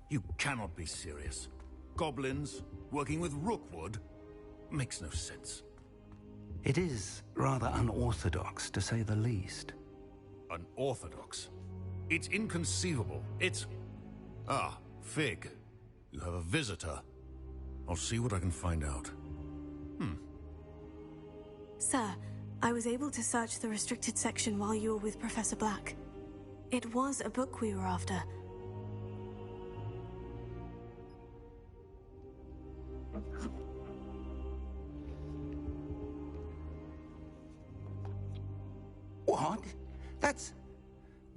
You cannot be serious. Goblins working with Rookwood? Makes no sense. It is rather unorthodox, to say the least. Unorthodox? It's inconceivable. It's... Ah, Fig. You have a visitor. I'll see what I can find out. Sir, I was able to search the restricted section while you were with Professor Black. It was a book we were after. What? That's...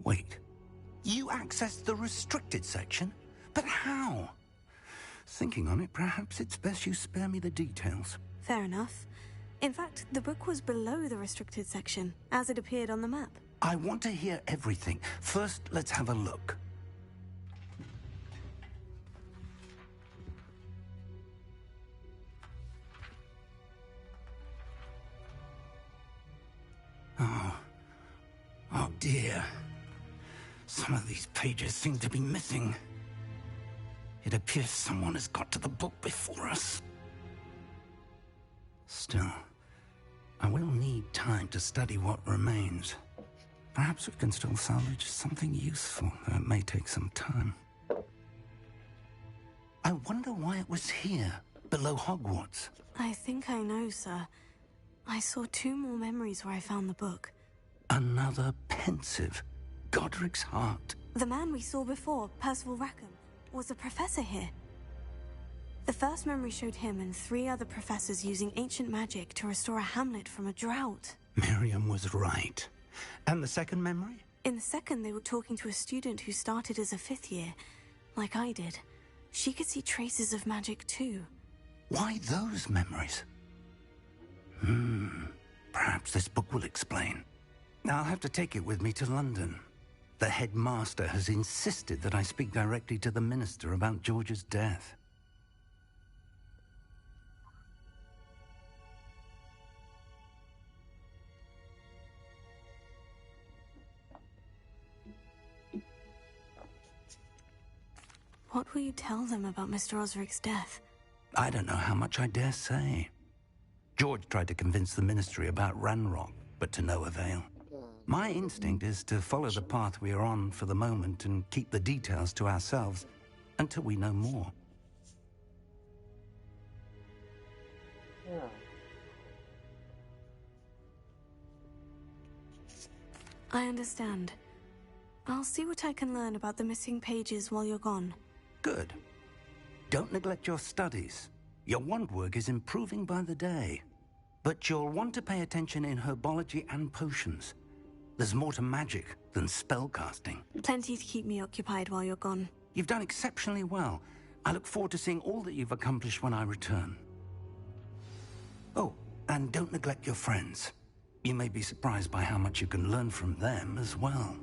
Wait. You accessed the restricted section? But how? Thinking on it, perhaps it's best you spare me the details. Fair enough. In fact, the book was below the restricted section, as it appeared on the map. I want to hear everything. First, let's have a look. Oh dear. Some of these pages seem to be missing. It appears someone has got to the book before us. Still, I will need time to study what remains. Perhaps we can still salvage something useful, though it may take some time. I wonder why it was here, below Hogwarts. I think I know, sir. I saw 2 more memories where I found the book. Another pensive. Godric's heart. The man we saw before, Percival Rackham, was a professor here. The first memory showed him and 3 other professors using ancient magic to restore a hamlet from a drought. Miriam was right. And the second memory? In the second, they were talking to a student who started as a 5th year, like I did. She could see traces of magic too. Why those memories? Perhaps this book will explain. I'll have to take it with me to London. The headmaster has insisted that I speak directly to the minister about George's death. What will you tell them about Mr. Osric's death? I don't know how much I dare say. George tried to convince the ministry about Ranrock, but to no avail. My instinct is to follow the path we are on for the moment and keep the details to ourselves until we know more. I understand. I'll see what I can learn about the missing pages while you're gone. Good. Don't neglect your studies. Your wand work is improving by the day. But you'll want to pay attention in herbology and potions. There's more to magic than spellcasting. Plenty to keep me occupied while you're gone. You've done exceptionally well. I look forward to seeing all that you've accomplished when I return. Oh, and don't neglect your friends. You may be surprised by how much you can learn from them as well.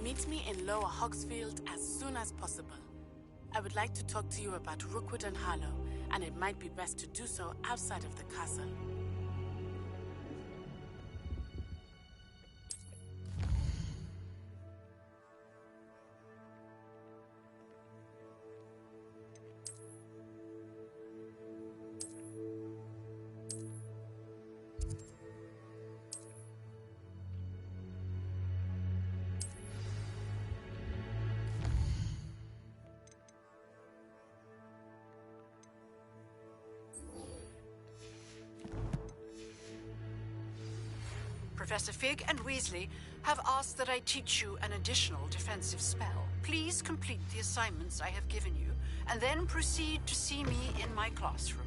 Meet me in Lower Hogsfield as soon as possible. I would like to talk to you about Rookwood and Harlow, and it might be best to do so outside of the castle. Professor Fig and Weasley have asked that I teach you an additional defensive spell. Please complete the assignments I have given you, and then proceed to see me in my classroom.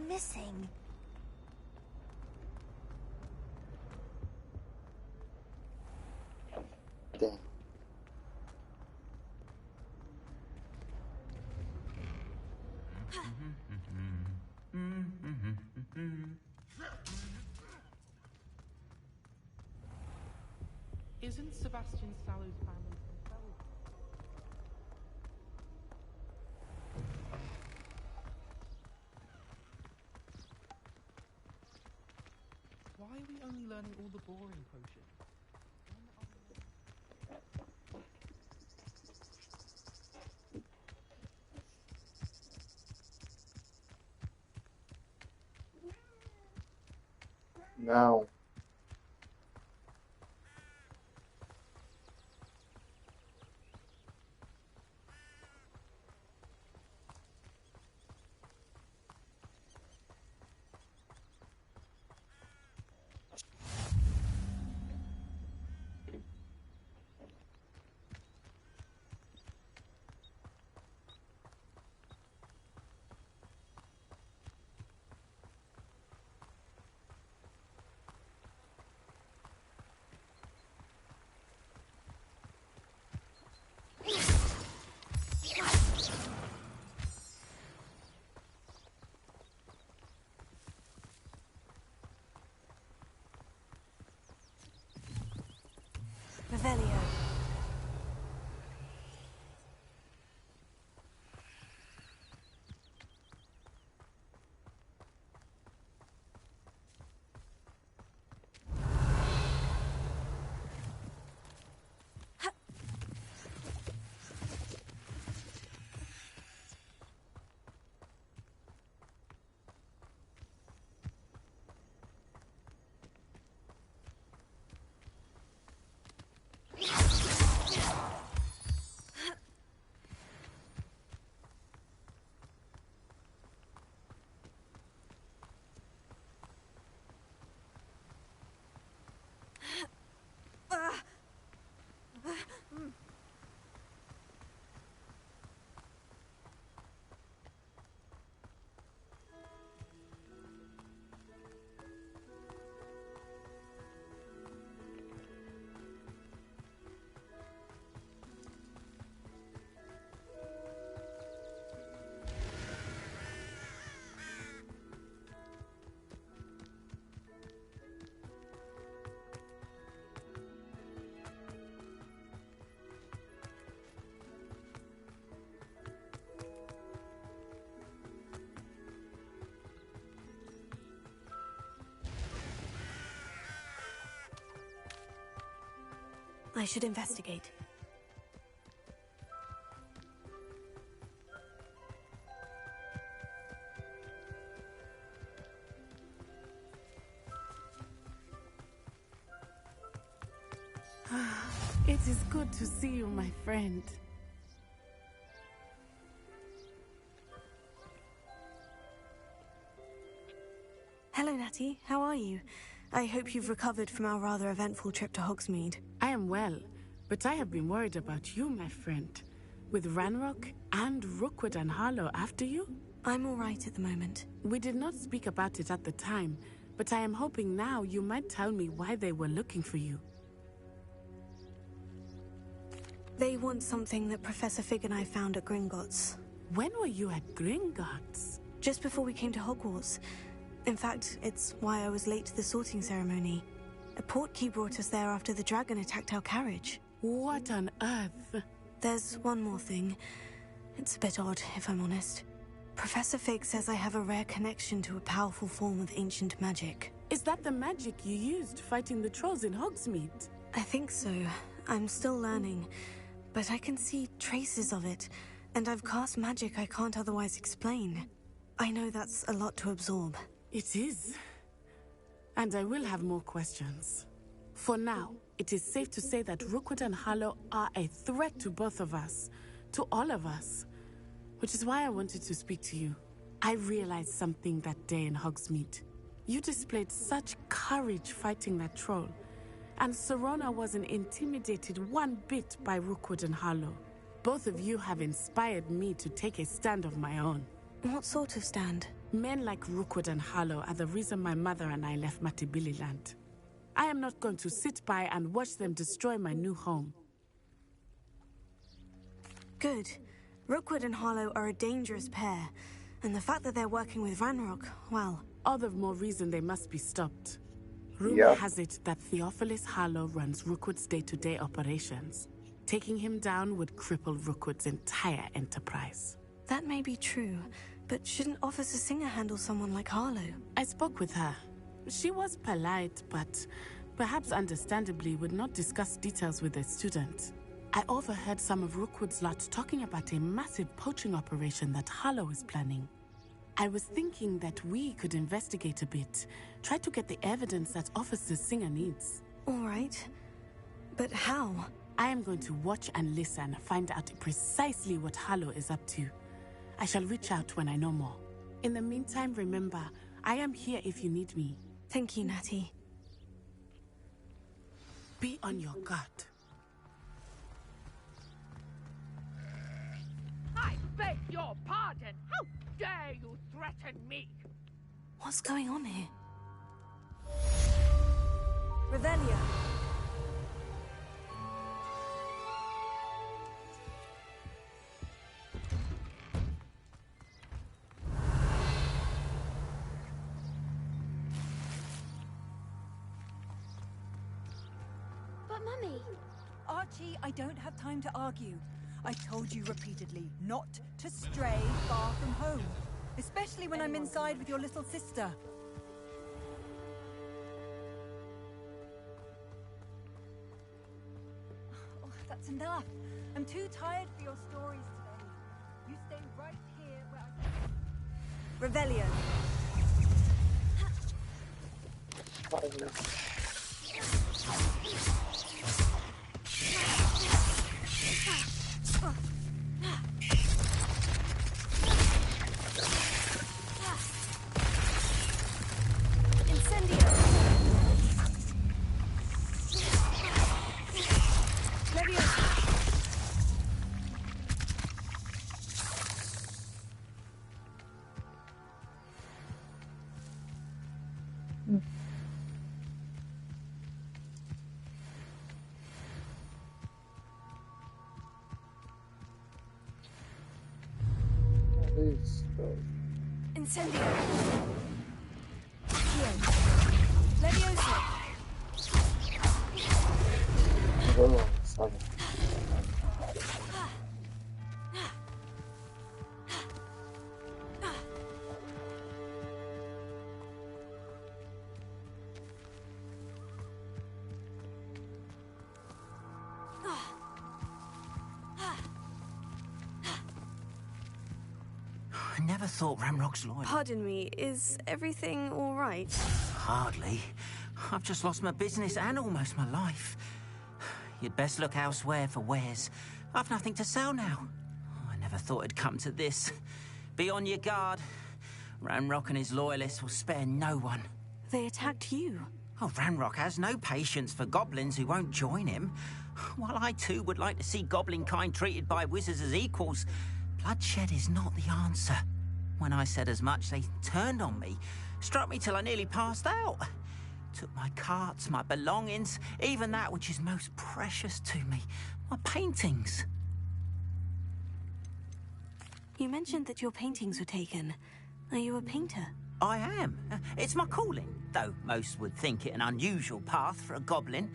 missing? Damn. Isn't Sebastian Sallow's family from Belgium? Why are we only learning all the boring potions? Now. Revelio. I should investigate. It is good to see you, my friend. Hello, Natty. How are you? I hope you've recovered from our rather eventful trip to Hogsmeade. I am well, but I have been worried about you, my friend. With Ranrock and Rookwood and Harlow after you? I'm all right at the moment. We did not speak about it at the time, but I am hoping now you might tell me why they were looking for you. They want something that Professor Fig and I found at Gringotts. When were you at Gringotts? Just before we came to Hogwarts. In fact, it's why I was late to the sorting ceremony. A portkey brought us there after the dragon attacked our carriage. What on earth? There's one more thing. It's a bit odd, if I'm honest. Professor Fig says I have a rare connection to a powerful form of ancient magic. Is that the magic you used fighting the trolls in Hogsmeade? I think so. I'm still learning, but I can see traces of it, and I've cast magic I can't otherwise explain. I know that's a lot to absorb. It is. And I will have more questions. For now, it is safe to say that Rookwood and Harlow are a threat to both of us, to all of us. Which is why I wanted to speak to you. I realized something that day in Hogsmeade. You displayed such courage fighting that troll, and Serona wasn't intimidated one bit by Rookwood and Harlow. Both of you have inspired me to take a stand of my own. What sort of stand? Men like Rookwood and Harlow are the reason my mother and I left Matibili land. I am not going to sit by and watch them destroy my new home. Good. Rookwood and Harlow are a dangerous pair, and the fact that they're working with Ranrock, well... All the more reason they must be stopped. Rumor has it that Theophilus Harlow runs Rookwood's day-to-day operations. Taking him down would cripple Rookwood's entire enterprise. That may be true, but shouldn't Officer Singer handle someone like Harlow? I spoke with her. She was polite, but perhaps understandably would not discuss details with a student. I overheard some of Rookwood's lot talking about a massive poaching operation that Harlow is planning. I was thinking that we could investigate a bit, try to get the evidence that Officer Singer needs. All right. But how? I am going to watch and listen, find out precisely what Harlow is up to. I shall reach out when I know more. In the meantime, remember, I am here if you need me. Thank you, Natty. Be on your guard. I beg your pardon! How dare you threaten me? What's going on here? Revelio. But Mummy... Archie, I don't have time to argue. I told you repeatedly not to stray far from home. Especially when I'm inside with your little sister. Oh, that's enough. I'm too tired for your stories today. You stay right here where I... Revelio. Incendio. Leviosa. I never thought Ramrock's loyal. Pardon me, is everything all right? Hardly. I've just lost my business and almost my life. You'd best look elsewhere for wares. I've nothing to sell now. I never thought it'd come to this. Be on your guard. Ranrock and his loyalists will spare no one. They attacked you. Oh, Ranrock has no patience for goblins who won't join him. While I too would like to see goblin kind treated by wizards as equals, bloodshed is not the answer. When I said as much, they turned on me, struck me till I nearly passed out. Took my carts, my belongings, even that which is most precious to me, my paintings. You mentioned that your paintings were taken. Are you a painter? I am. It's my calling, though most would think it an unusual path for a goblin.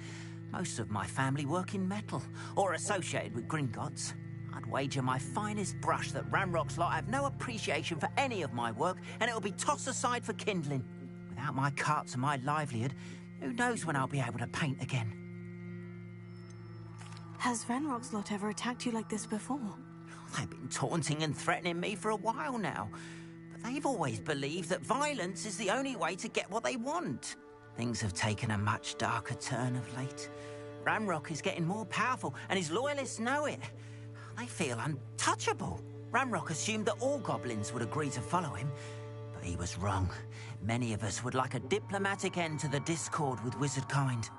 Most of my family work in metal, or associated with Gringotts. I'd wager my finest brush that Ranrock's lot have no appreciation for any of my work, and it'll be tossed aside for kindling. Without my carts and my livelihood, who knows when I'll be able to paint again? Has Ranrock's lot ever attacked you like this before? They've been taunting and threatening me for a while now. But they've always believed that violence is the only way to get what they want. Things have taken a much darker turn of late. Ranrock is getting more powerful, and his loyalists know it. They feel untouchable. Ranrock assumed that all goblins would agree to follow him, but he was wrong. Many of us would like a diplomatic end to the discord with wizard kind.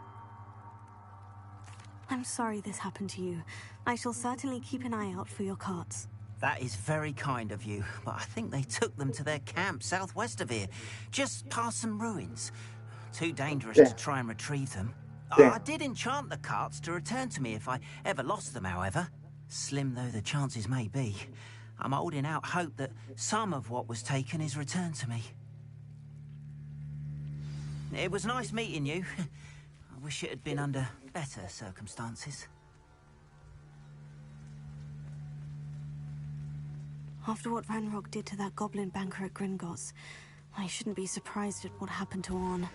I'm sorry this happened to you. I shall certainly keep an eye out for your carts. That is very kind of you, but I think they took them to their camp southwest of here, just past some ruins. Too dangerous to try and retrieve them. I did enchant the carts to return to me if I ever lost them, however. Slim though the chances may be, I'm holding out hope that some of what was taken is returned to me. It was nice meeting you. I wish it had been under better circumstances. After what Ranrock did to that goblin banker at Gringotts, I shouldn't be surprised at what happened to Orn.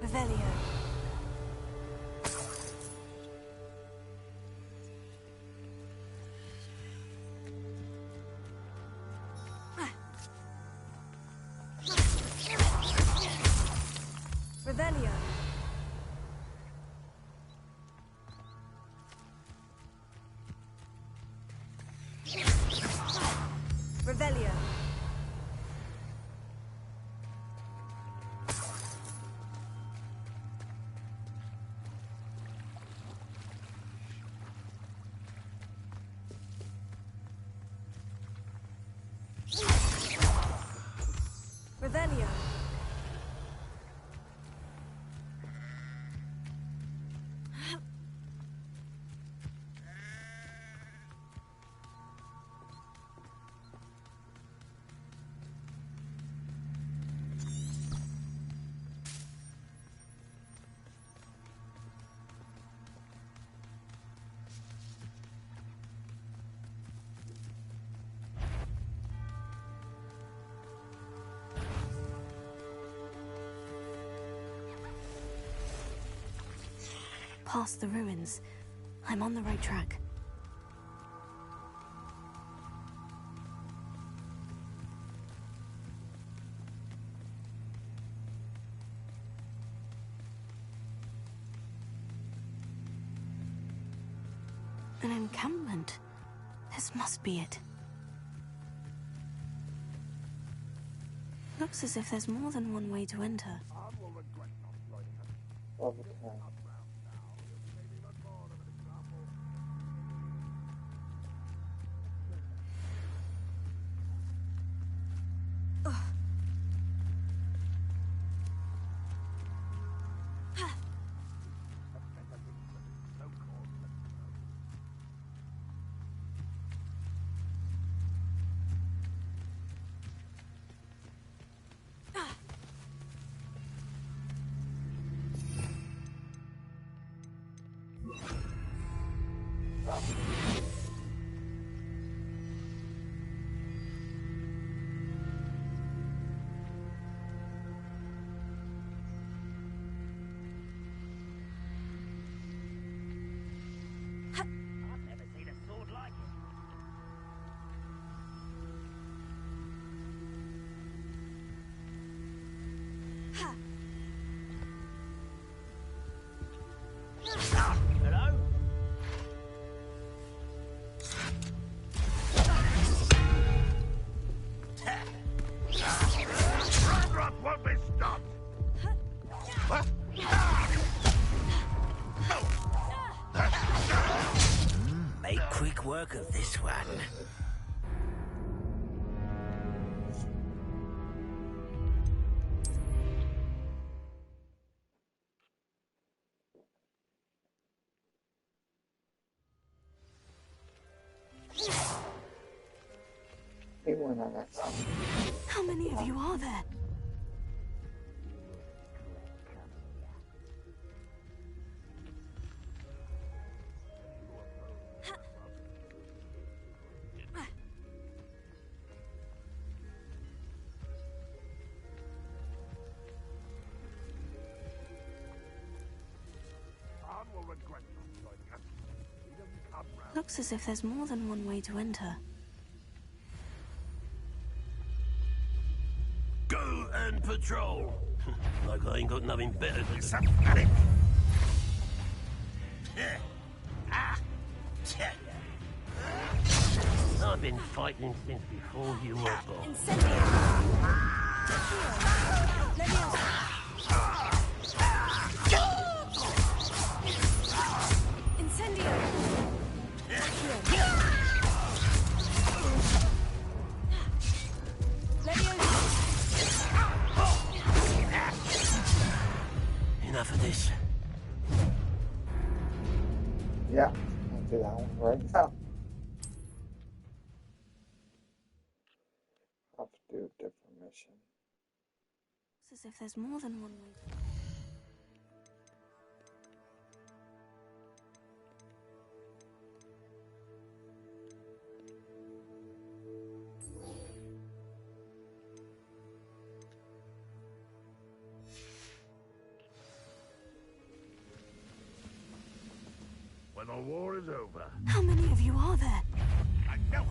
Revelio. Revelio. Revelio. Revelio. Past the ruins. I'm on the right track. An encampment. This must be it. Looks as if there's more than one way to enter. Make quick work of this one. How many of you are there? Looks as if there's more than one way to enter. Go and patrol. Like I ain't got nothing better to do. I've been fighting since before you were born. Incendio! Enough of this. Yeah, I'll do that one right now. I'll have to do a different mission. It's as if there's more than one way. When the war is over. How many of you are there? I know it.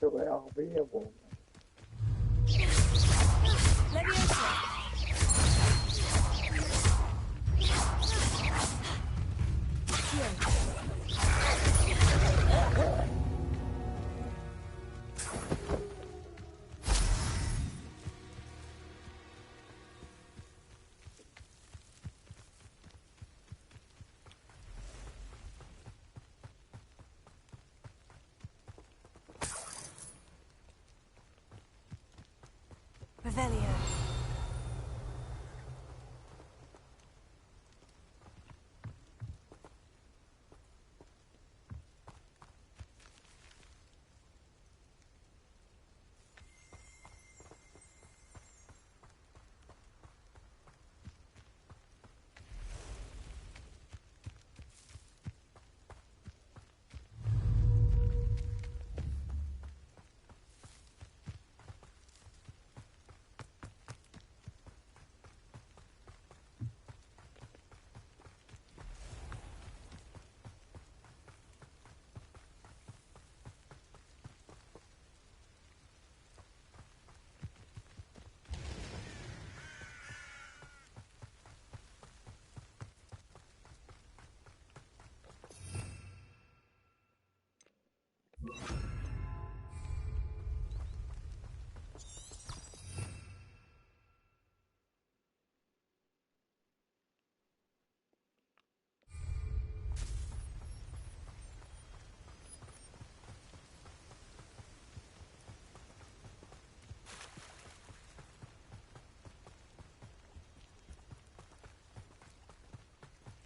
Eventually I'll be a woman. Revelio.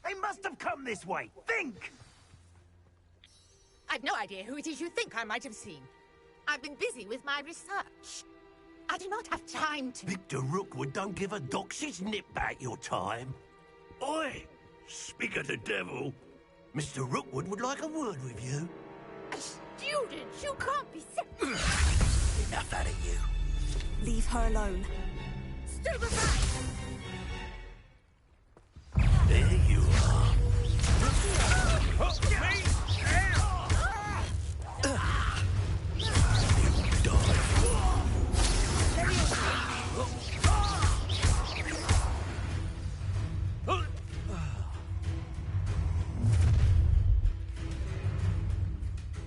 They must have come this way. Think! I've no idea who it is you think I might have seen. I've been busy with my research. I do not have time to... Victor Rookwood don't give a doxy's nip back your time. Oi! Speak of the devil. Mr. Rookwood would like a word with you. A student? You can't be... Enough out of you. Leave her alone. Stupefy! There you are.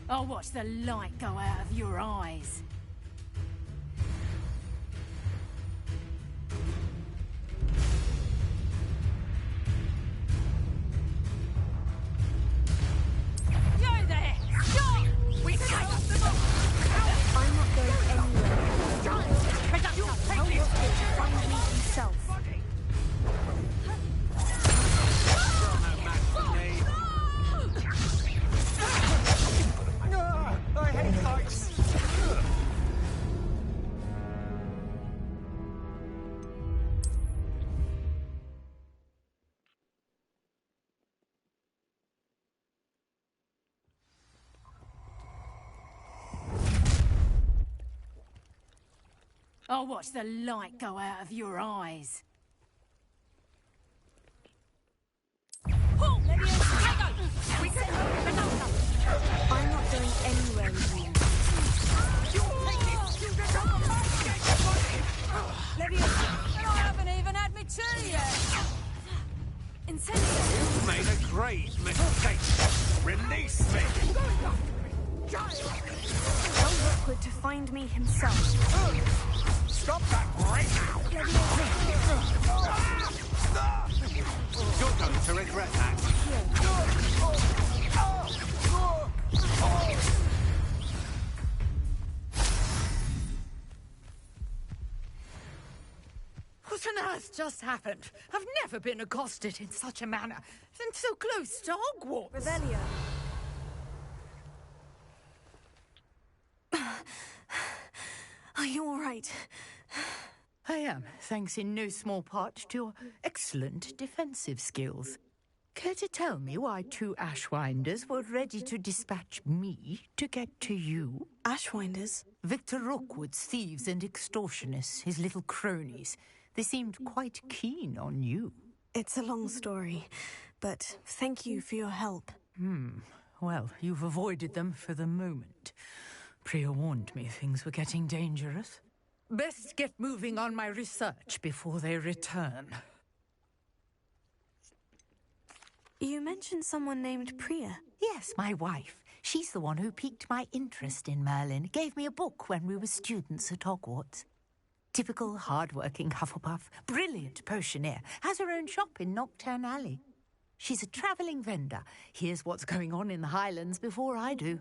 I'll watch the light go out of your eyes. You're there! Stop! We can up the book! I'm not going anywhere. Find me himself. I hate heights. I'll watch the light go out of your eyes. I'm not going anywhere with you. I haven't even had me tea yet. Incendiary! You made a grave mistake. Release me. Tell Rookwood to find me himself. Stop that right now. You're going to regret that. What on earth just happened? I've never been accosted in such a manner, and so close to Hogwarts. Revelio. Are you all right? I am, thanks in no small part to your excellent defensive skills. Care to tell me why two Ashwinders were ready to dispatch me to get to you? Ashwinders? Victor Rookwood's thieves and extortionists, his little cronies. They seemed quite keen on you. It's a long story, but thank you for your help. Well, you've avoided them for the moment. Priya warned me things were getting dangerous. Best get moving on my research before they return. You mentioned someone named Priya. Yes, my wife. She's the one who piqued my interest in Merlin. Gave me a book when we were students at Hogwarts. Typical hard-working Hufflepuff, brilliant potioneer, has her own shop in Knockturn Alley. She's a travelling vendor. Hears what's going on in the Highlands before I do.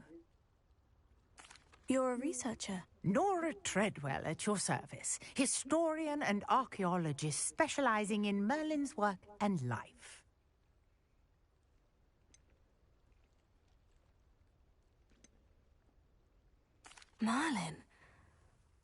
You're a researcher. Nora Treadwell at your service. Historian and archaeologist specialising in Merlin's work and life. Merlin?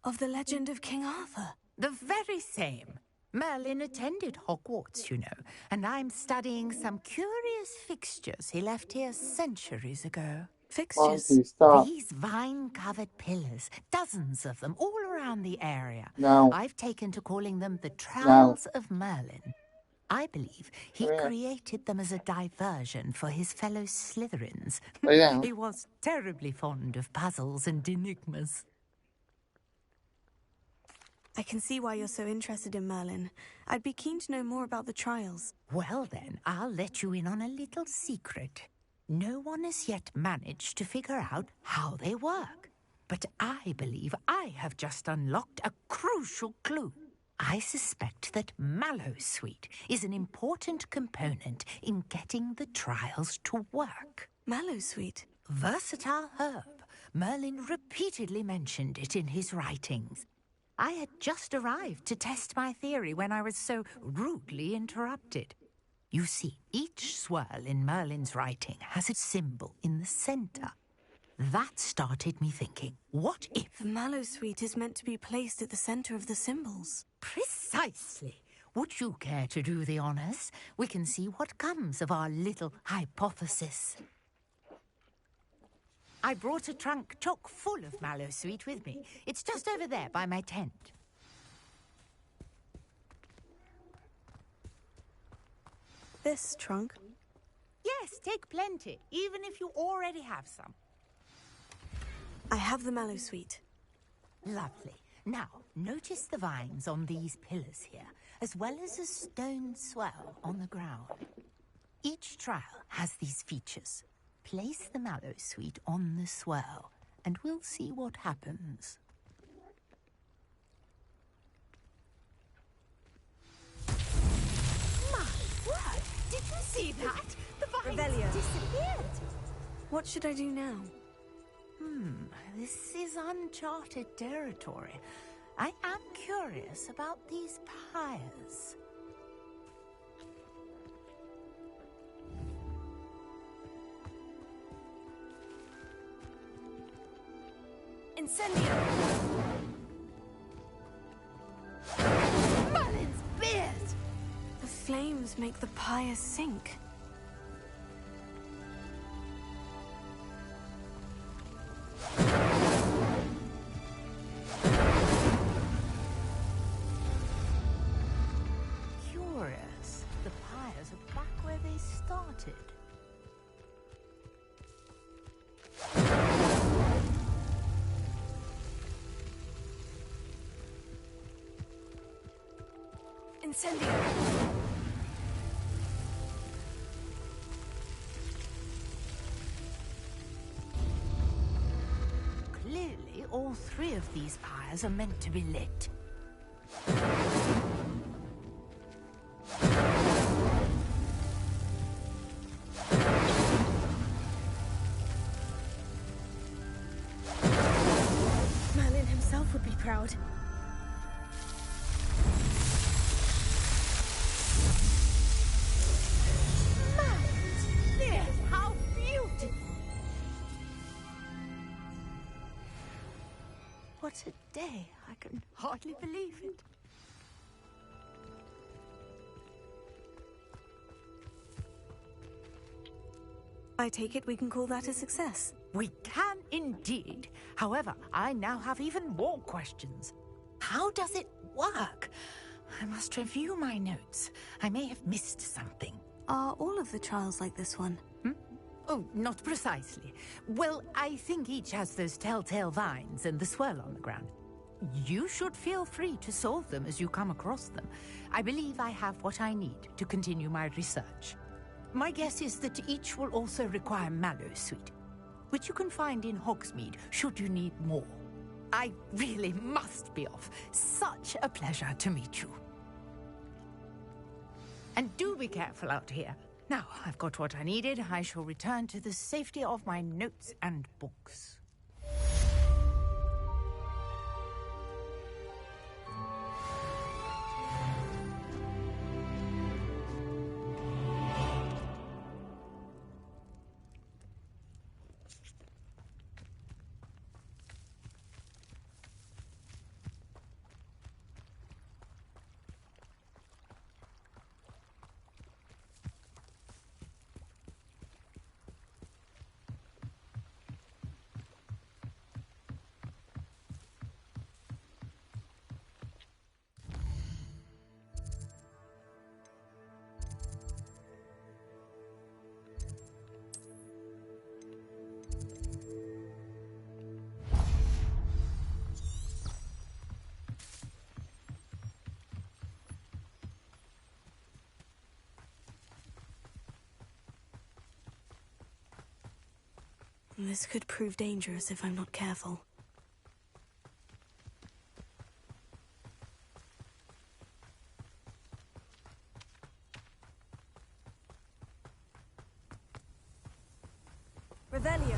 Of the legend of King Arthur? The very same. Merlin attended Hogwarts, you know, and I'm studying some curious fixtures he left here centuries ago. Fixtures? These vine-covered pillars, dozens of them, all around the area. No. I've taken to calling them the Trowels of Merlin. I believe he created them as a diversion for his fellow Slytherins. He was terribly fond of puzzles and enigmas. I can see why you're so interested in Merlin. I'd be keen to know more about the trials. Well then, I'll let you in on a little secret. No one has yet managed to figure out how they work. But I believe I have just unlocked a crucial clue. I suspect that Mallowsweet is an important component in getting the trials to work. Mallowsweet? Versatile herb. Merlin repeatedly mentioned it in his writings. I had just arrived to test my theory when I was so rudely interrupted. You see, each swirl in Merlin's writing has a symbol in the center. That started me thinking, what if... The Mallowsweet is meant to be placed at the center of the symbols. Precisely. Would you care to do the honors? We can see what comes of our little hypothesis. I brought a trunk chock full of Mallowsweet with me. It's just over there by my tent. This trunk? Yes, take plenty, even if you already have some. I have the Mallowsweet. Lovely. Now, notice the vines on these pillars here, as well as a stone swell on the ground. Each trial has these features. Place the Mallowsweet on the swell, and we'll see what happens. My word! Did you see that? The vines disappeared! What should I do now? This is uncharted territory. I am curious about these pyres. Incendio! Merlin's beard! The flames make the pyre sink. Curious. The pyres are back where they started. Incendio! Clearly, all three of these pyres are meant to be lit. Merlin himself would be proud. How beautiful! What a day. I can hardly believe it. I take it we can call that a success. We can indeed. However, I now have even more questions. How does it work? I must review my notes. I may have missed something. Are all of the trials like this one? Oh, not precisely. Well, I think each has those telltale vines and the swirl on the ground. You should feel free to solve them as you come across them. I believe I have what I need to continue my research. My guess is that each will also require Mallowsweet, which you can find in Hogsmeade should you need more. I really must be off. Such a pleasure to meet you. And do be careful out here. Now, I've got what I needed. I shall return to the safety of my notes and books. This could prove dangerous if I'm not careful. Revelio.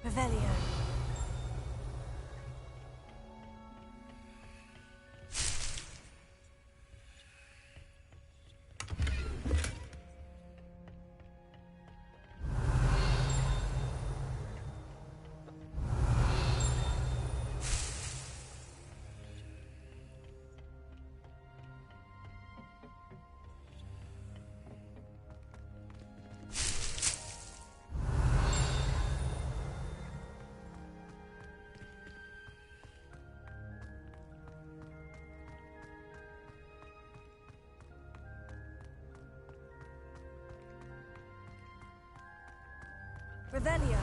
Revelio. Revelio.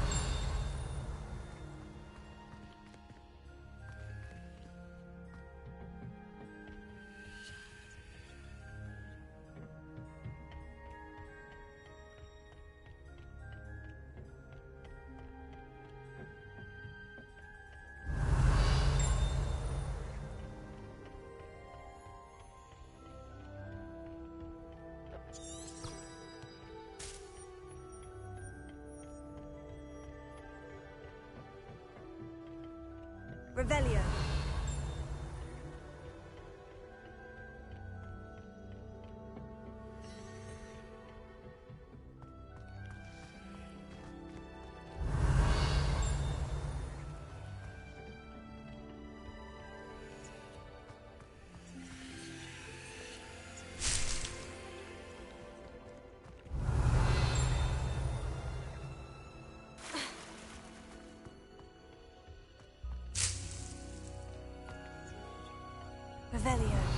Revelio. Revelio.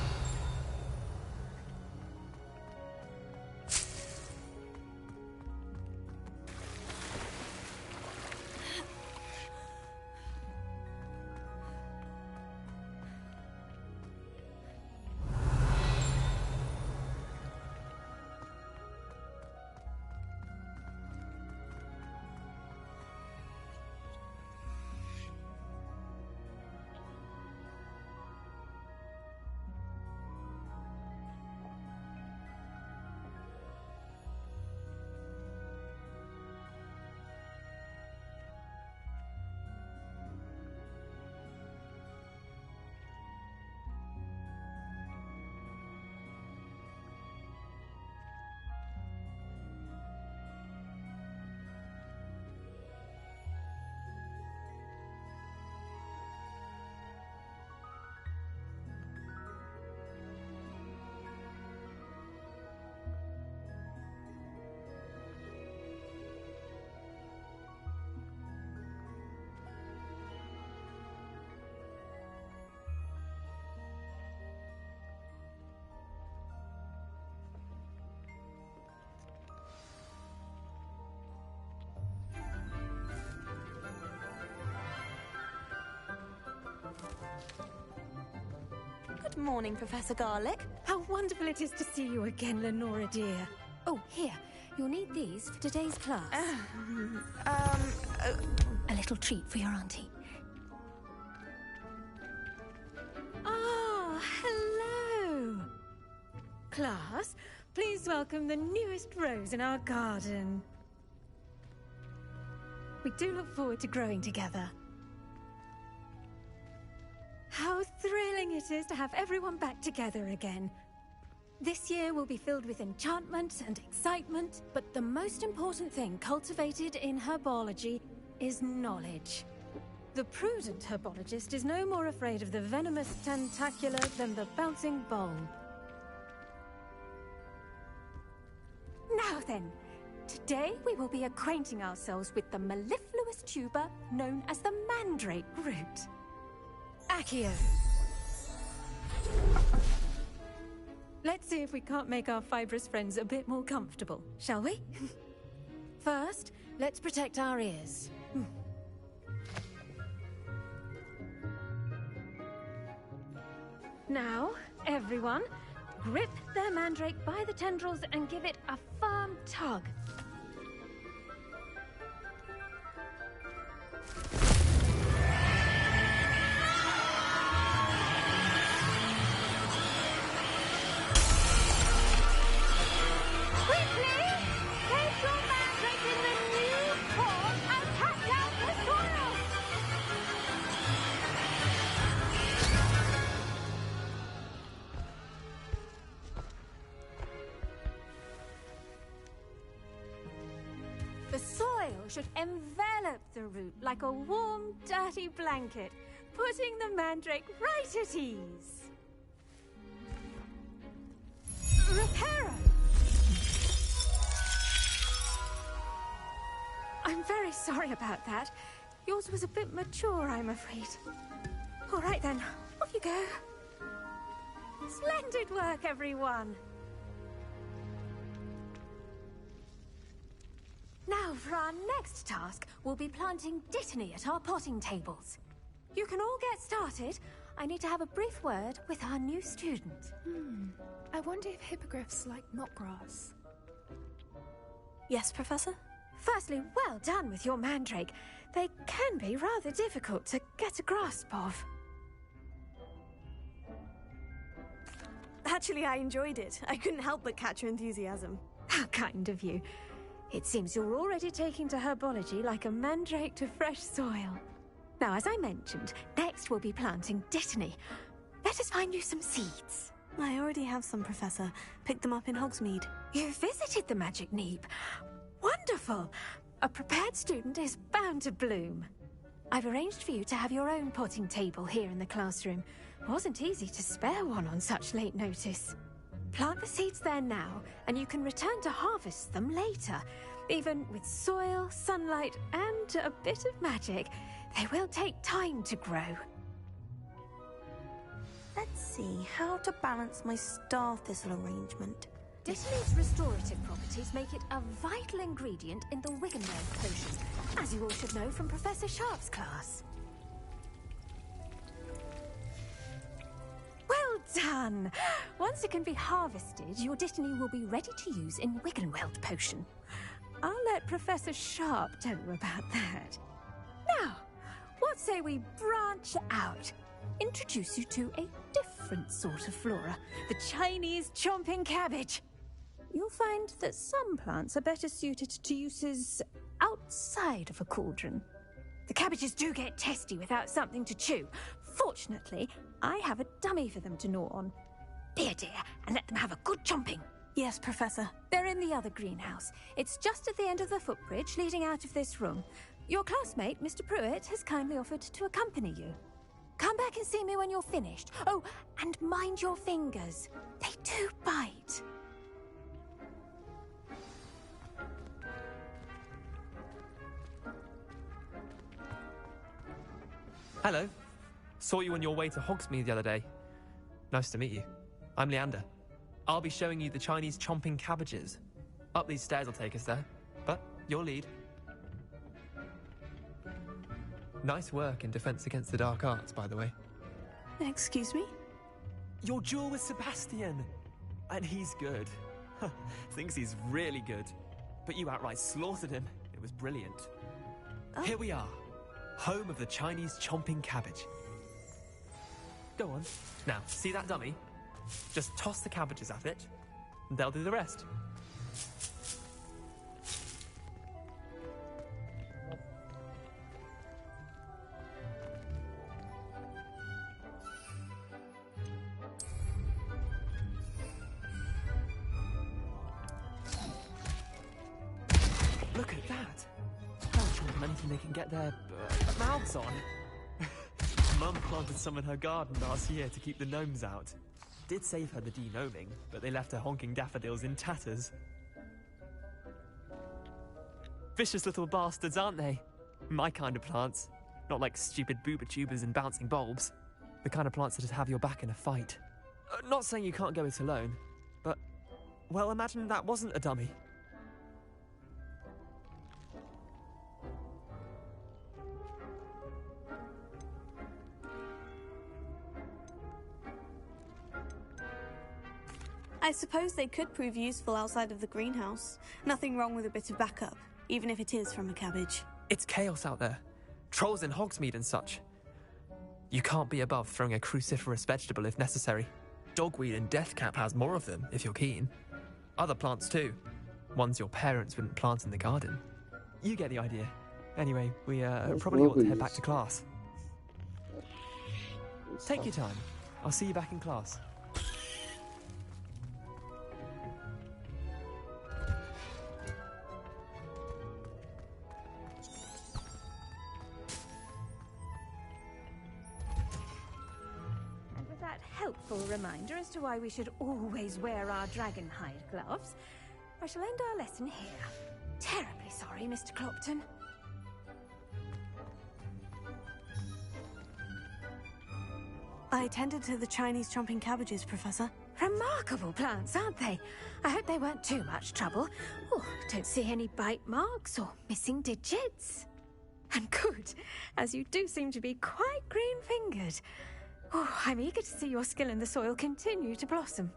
Good morning, Professor Garlic. How wonderful it is to see you again, Lenora dear. Oh, here. You'll need these for today's class. A little treat for your auntie. Ah, hello. Class, please welcome the newest rose in our garden. We do look forward to growing together. How thrilling it is to have everyone back together again. This year will be filled with enchantment and excitement, but the most important thing cultivated in herbology is knowledge. The prudent herbologist is no more afraid of the venomous tentacula than the bouncing bulb. Now then, today we will be acquainting ourselves with the mellifluous tuber known as the mandrake root. Accio. Let's see if we can't make our fibrous friends a bit more comfortable, shall we? First, let's protect our ears. Now, everyone, grip their mandrake by the tendrils and give it a firm tug. Quickly! Place your mandrake in the new form and cut down the should envelop the root like a warm, dirty blanket, putting the mandrake right at ease. Reparo! I'm very sorry about that. Yours was a bit mature, I'm afraid. All right then, off you go. Splendid work, everyone. Now, for our next task, we'll be planting dittany at our potting tables. You can all get started. I need to have a brief word with our new student. I wonder if hippogriffs like knotgrass. Yes, Professor? Firstly, well done with your mandrake. They can be rather difficult to get a grasp of. Actually, I enjoyed it. I couldn't help but catch your enthusiasm. How kind of you. It seems you're already taking to herbology like a mandrake to fresh soil. Now, as I mentioned, next we'll be planting dittany. Let us find you some seeds. I already have some, Professor. Picked them up in Hogsmeade. You visited the Magic Neep. Wonderful! A prepared student is bound to bloom. I've arranged for you to have your own potting table here in the classroom. Wasn't easy to spare one on such late notice. Plant the seeds there now, and you can return to harvest them later. Even with soil, sunlight, and a bit of magic, they will take time to grow. Let's see how to balance my star thistle arrangement. Dittany's restorative properties make it a vital ingredient in the Wiggenweld potion, as you all should know from Professor Sharp's class. Well done! Once it can be harvested, your dittany will be ready to use in Wiggenweld potion. I'll let Professor Sharp tell you about that. Now, what say we branch out? Introduce you to a different sort of flora, the Chinese chomping cabbage. You'll find that some plants are better suited to uses outside of a cauldron. The cabbages do get testy without something to chew. Fortunately, I have a dummy for them to gnaw on. Be a dear and let them have a good chomping. Yes, Professor. They're in the other greenhouse. It's just at the end of the footbridge leading out of this room. Your classmate, Mr. Pruitt, has kindly offered to accompany you. Come back and see me when you're finished. Oh, and mind your fingers. They do bite. Hello. Saw you on your way to Hogsmeade the other day. Nice to meet you. I'm Leander. I'll be showing you the Chinese chomping cabbages. Up these stairs will take us there, but your lead. Nice work in Defense Against the Dark Arts, by the way. Excuse me? Your duel with Sebastian! And he's good. Thinks he's really good. But you outright slaughtered him. It was brilliant. Oh. Here we are. Home of the Chinese chomping cabbage. Go on. Now, see that dummy? Just toss the cabbages at it, and they'll do the rest. Look at that! They'll chomp anything they can get their mouths on. Mum planted some in her garden last year to keep the gnomes out. Did save her the de-gnoming, but they left her honking daffodils in tatters. Vicious little bastards, aren't they? My kind of plants. Not like stupid booba tubers and bouncing bulbs. The kind of plants that'd have your back in a fight. Not saying you can't go it alone, but, well, imagine that wasn't a dummy. I suppose they could prove useful outside of the greenhouse. Nothing wrong with a bit of backup, even if it is from a cabbage. It's chaos out there. Trolls in Hogsmeade and such. You can't be above throwing a cruciferous vegetable if necessary. Dogweed and deathcap has more of them, if you're keen. Other plants too. Ones your parents wouldn't plant in the garden. You get the idea. Anyway, we probably ought to head back to class. Take your time. I'll see you back in class. useful reminder as to why we should always wear our dragonhide gloves, I shall end our lesson here. Terribly sorry, Mr. Clopton. I tended to the Chinese chomping cabbages, Professor. Remarkable plants, aren't they? I hope they weren't too much trouble. Oh, don't see any bite marks or missing digits. And good, as you do seem to be quite green-fingered. Oh, I'm eager to see your skill in the soil continue to blossom.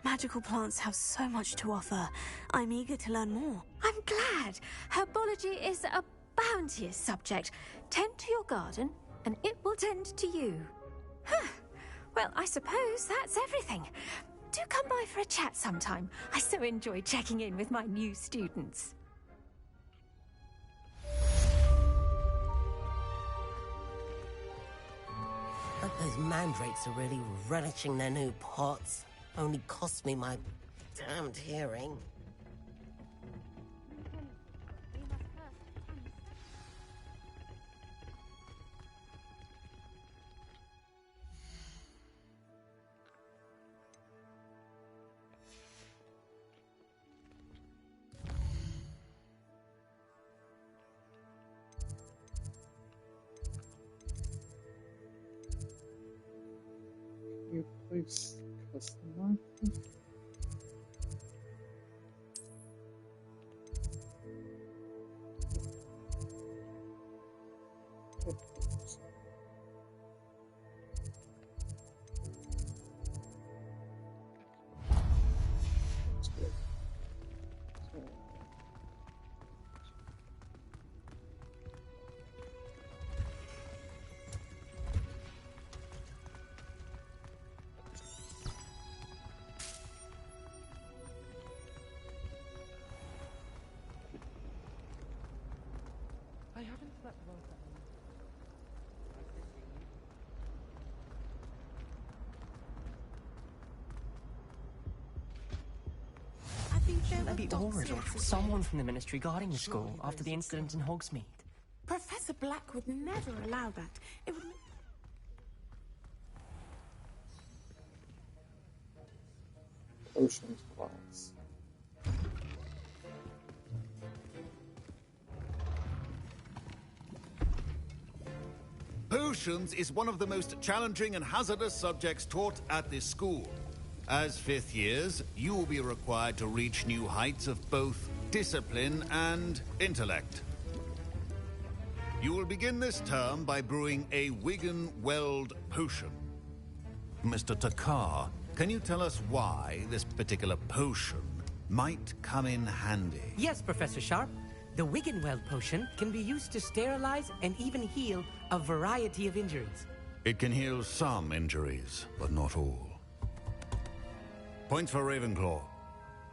Magical plants have so much to offer. I'm eager to learn more. I'm glad. Herbology is a bounteous subject. Tend to your garden, and it will tend to you. Huh. Well, I suppose that's everything. Do come by for a chat sometime. I so enjoy checking in with my new students. But those mandrakes are really relishing their new pots. Only cost me my damned hearing. You please customize this? I haven't slept well that night. Shouldn't there be Aurors or someone from the Ministry guarding the school after the incident in Hogsmeade? Professor Black would never allow that. It would... Ocean class. Potions is one of the most challenging and hazardous subjects taught at this school. As fifth years, you will be required to reach new heights of both discipline and intellect. You will begin this term by brewing a Wigan-Weld potion. Mr. Takar, can you tell us why this particular potion might come in handy? Yes, Professor Sharp. The Wigan-Weld potion can be used to sterilize and even heal a variety of injuries. It can heal some injuries, but not all. Points for Ravenclaw.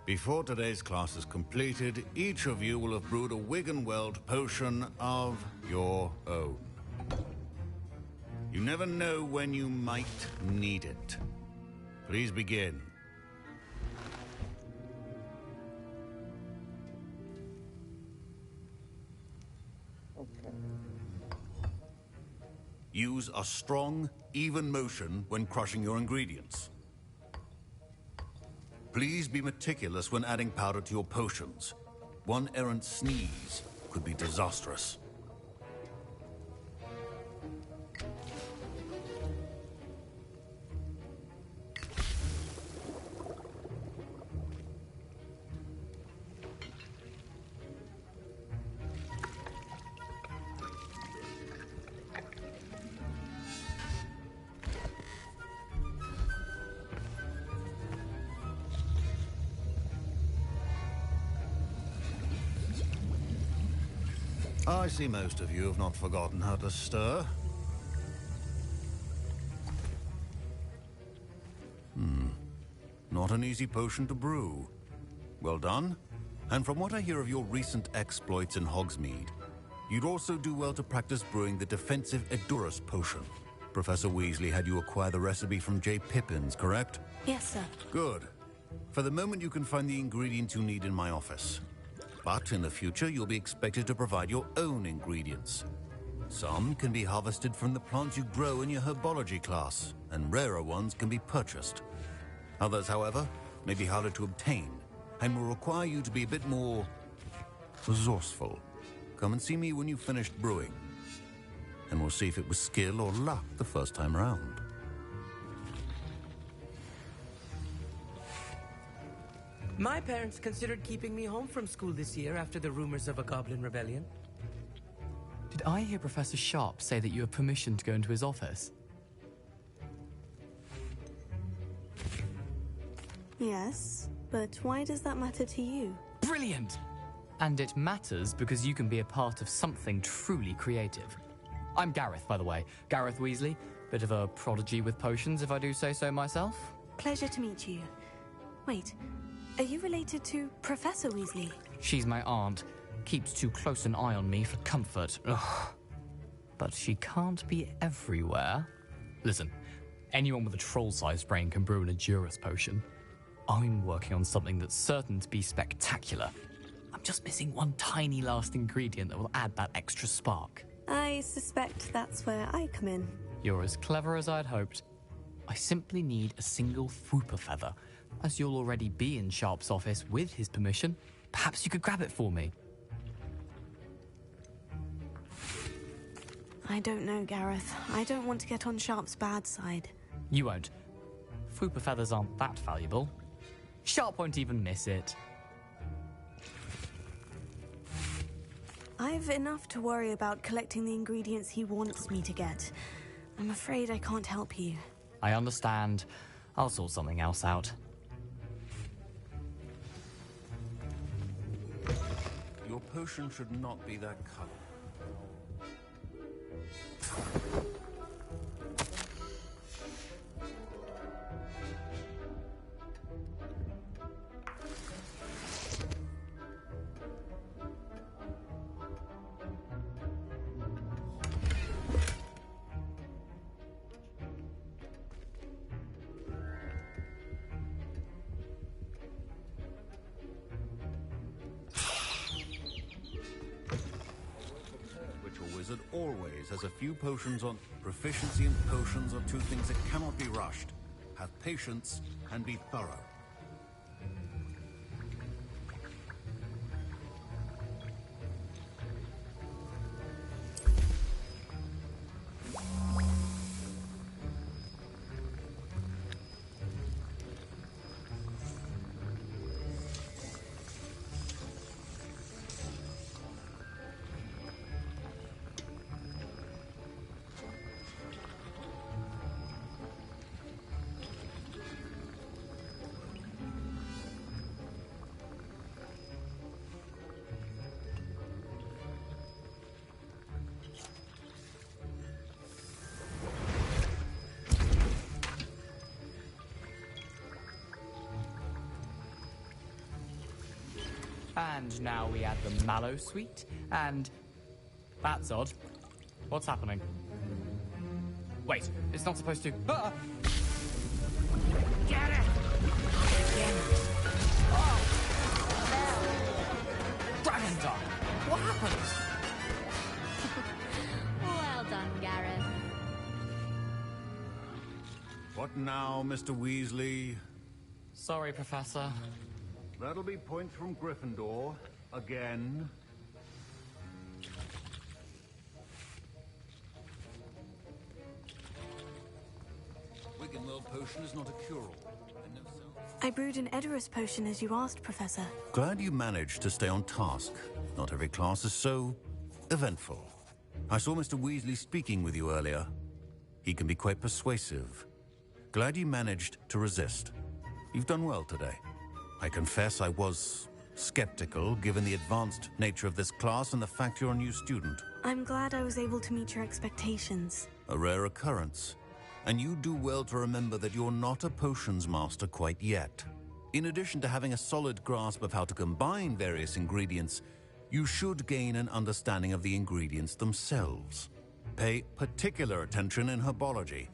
Before today's class is completed, each of you will have brewed a Wigan-Weld potion of your own. You never know when you might need it. Please begin. Okay. Use a strong, even motion when crushing your ingredients. Please be meticulous when adding powder to your potions. One errant sneeze could be disastrous. I see most of you have not forgotten how to stir. Not an easy potion to brew. Well done. And from what I hear of your recent exploits in Hogsmeade, you'd also do well to practice brewing the defensive Edurus potion. Professor Weasley had you acquire the recipe from J. Pippin's, correct? Yes, sir. Good. For the moment, you can find the ingredients you need in my office. But in the future, you'll be expected to provide your own ingredients. Some can be harvested from the plants you grow in your herbology class, and rarer ones can be purchased. Others, however, may be harder to obtain, and will require you to be a bit more resourceful. Come and see me when you've finished brewing, and we'll see if it was skill or luck the first time round. My parents considered keeping me home from school this year after the rumors of a goblin rebellion. Did I hear Professor Sharp say that you have permission to go into his office? Yes, but why does that matter to you? Brilliant! And it matters because you can be a part of something truly creative. I'm Gareth, by the way. Gareth Weasley. Bit of a prodigy with potions, if I do say so myself. Pleasure to meet you. Wait, are you related to Professor Weasley? She's my aunt. Keeps too close an eye on me for comfort. Ugh. But she can't be everywhere. Listen, anyone with a troll-sized brain can brew an Edurus potion. I'm working on something that's certain to be spectacular. I'm just missing one tiny last ingredient that will add that extra spark. I suspect that's where I come in. You're as clever as I'd hoped. I simply need a single Fwooper feather. As you'll already be in Sharp's office with his permission, perhaps you could grab it for me. I don't know, Gareth. I don't want to get on Sharp's bad side. You won't. Fwooper feathers aren't that valuable. Sharp won't even miss it. I've enough to worry about collecting the ingredients he wants me to get. I'm afraid I can't help you. I understand. I'll sort something else out. Your potion should not be that color. Always has a few potions on. Proficiency in potions are two things that cannot be rushed. Have patience and be thorough. And now we add the mallow sweet, and... That's odd. What's happening? Wait, it's not supposed to... Ah! Get it! Again. Oh! Dragon Dog! What happened? Well done, Gareth. What now, Mr. Weasley? Sorry, Professor. That'll be points from Gryffindor. Again. Wiggenweld potion is not a cure-all. I brewed an Edurus potion as you asked, Professor. Glad you managed to stay on task. Not every class is so eventful. I saw Mr. Weasley speaking with you earlier. He can be quite persuasive. Glad you managed to resist. You've done well today. I confess I was skeptical, given the advanced nature of this class and the fact you're a new student. I'm glad I was able to meet your expectations. A rare occurrence. And you do well to remember that you're not a potions master quite yet. In addition to having a solid grasp of how to combine various ingredients, you should gain an understanding of the ingredients themselves. Pay particular attention in herbology.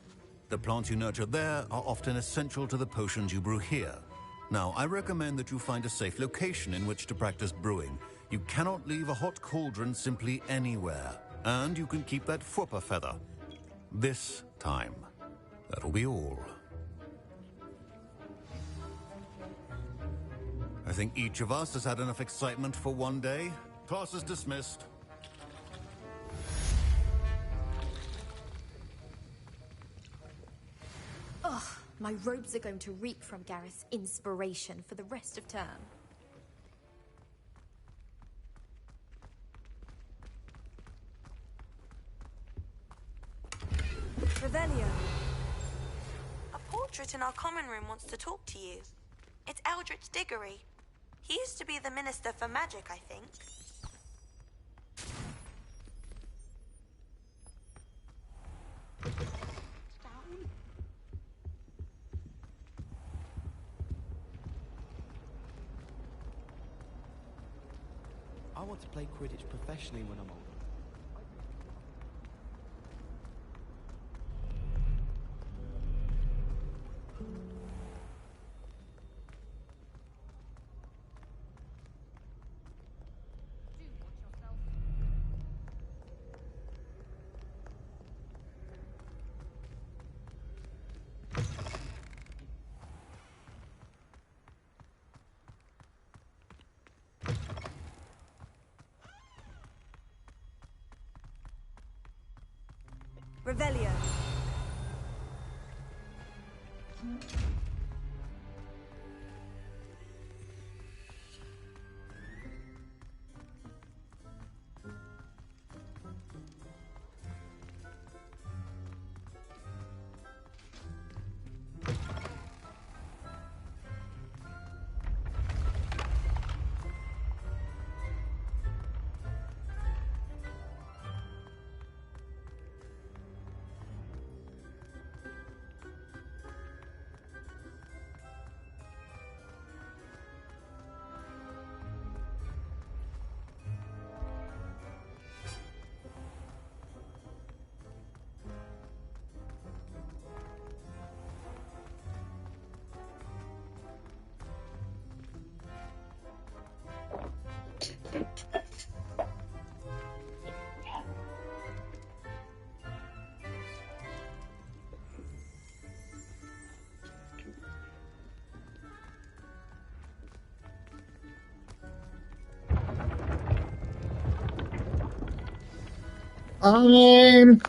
The plants you nurture there are often essential to the potions you brew here. Now, I recommend that you find a safe location in which to practice brewing. You cannot leave a hot cauldron simply anywhere, and you can keep that Fwooper feather. This time. That'll be all. I think each of us has had enough excitement for one day. Class is dismissed. Ugh, my robes are going to reek from Gareth's inspiration for the rest of term. Revelio. A portrait in our common room wants to talk to you. It's Eldritch Diggory. He used to be the Minister for Magic, I think. I want to play Quidditch professionally when I'm older. Revelio. I'm...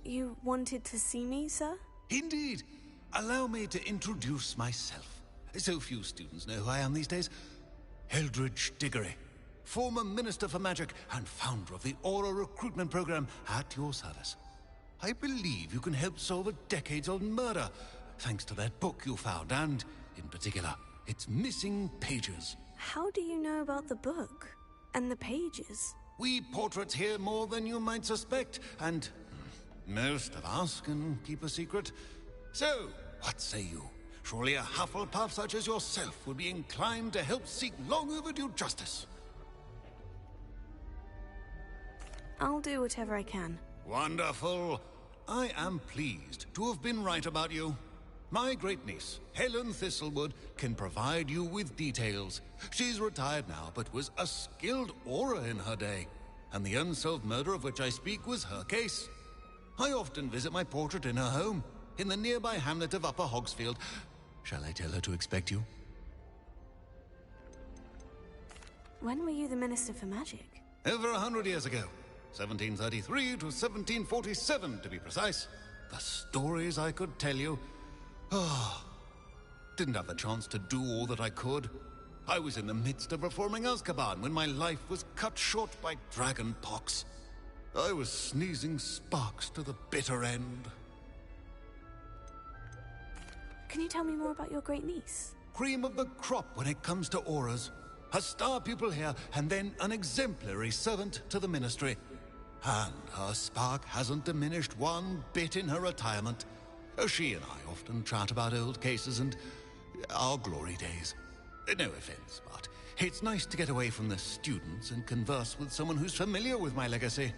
You wanted to see me, sir? Indeed. Allow me to introduce myself. So few students know who I am these days. Eldridge Diggory, former Minister for Magic and founder of the Aura recruitment program, at your service. I believe you can help solve a decades-old murder, thanks to that book you found, and, in particular, its missing pages. How do you know about the book? And the pages? We portraits hear more than you might suspect, and most of us can keep a secret. So, what say you? Surely a Hufflepuff such as yourself would be inclined to help seek long overdue justice. I'll do whatever I can. Wonderful. I am pleased to have been right about you. My great-niece, Helen Thistlewood, can provide you with details. She's retired now, but was a skilled aura in her day. And the unsolved murder of which I speak was her case. I often visit my portrait in her home, in the nearby hamlet of Upper Hogsfield. Shall I tell her to expect you? When were you the Minister for Magic? Over 100 years ago. 1733 to 1747, to be precise. The stories I could tell you. Oh, didn't have the chance to do all that I could. I was in the midst of reforming Azkaban when my life was cut short by dragon pox. I was sneezing sparks to the bitter end. Can you tell me more about your great niece? Cream of the crop when it comes to auras. A star pupil here, and then an exemplary servant to the ministry. And her spark hasn't diminished one bit in her retirement. She and I often chat about old cases and our glory days. No offense, but it's nice to get away from the students and converse with someone who's familiar with my legacy.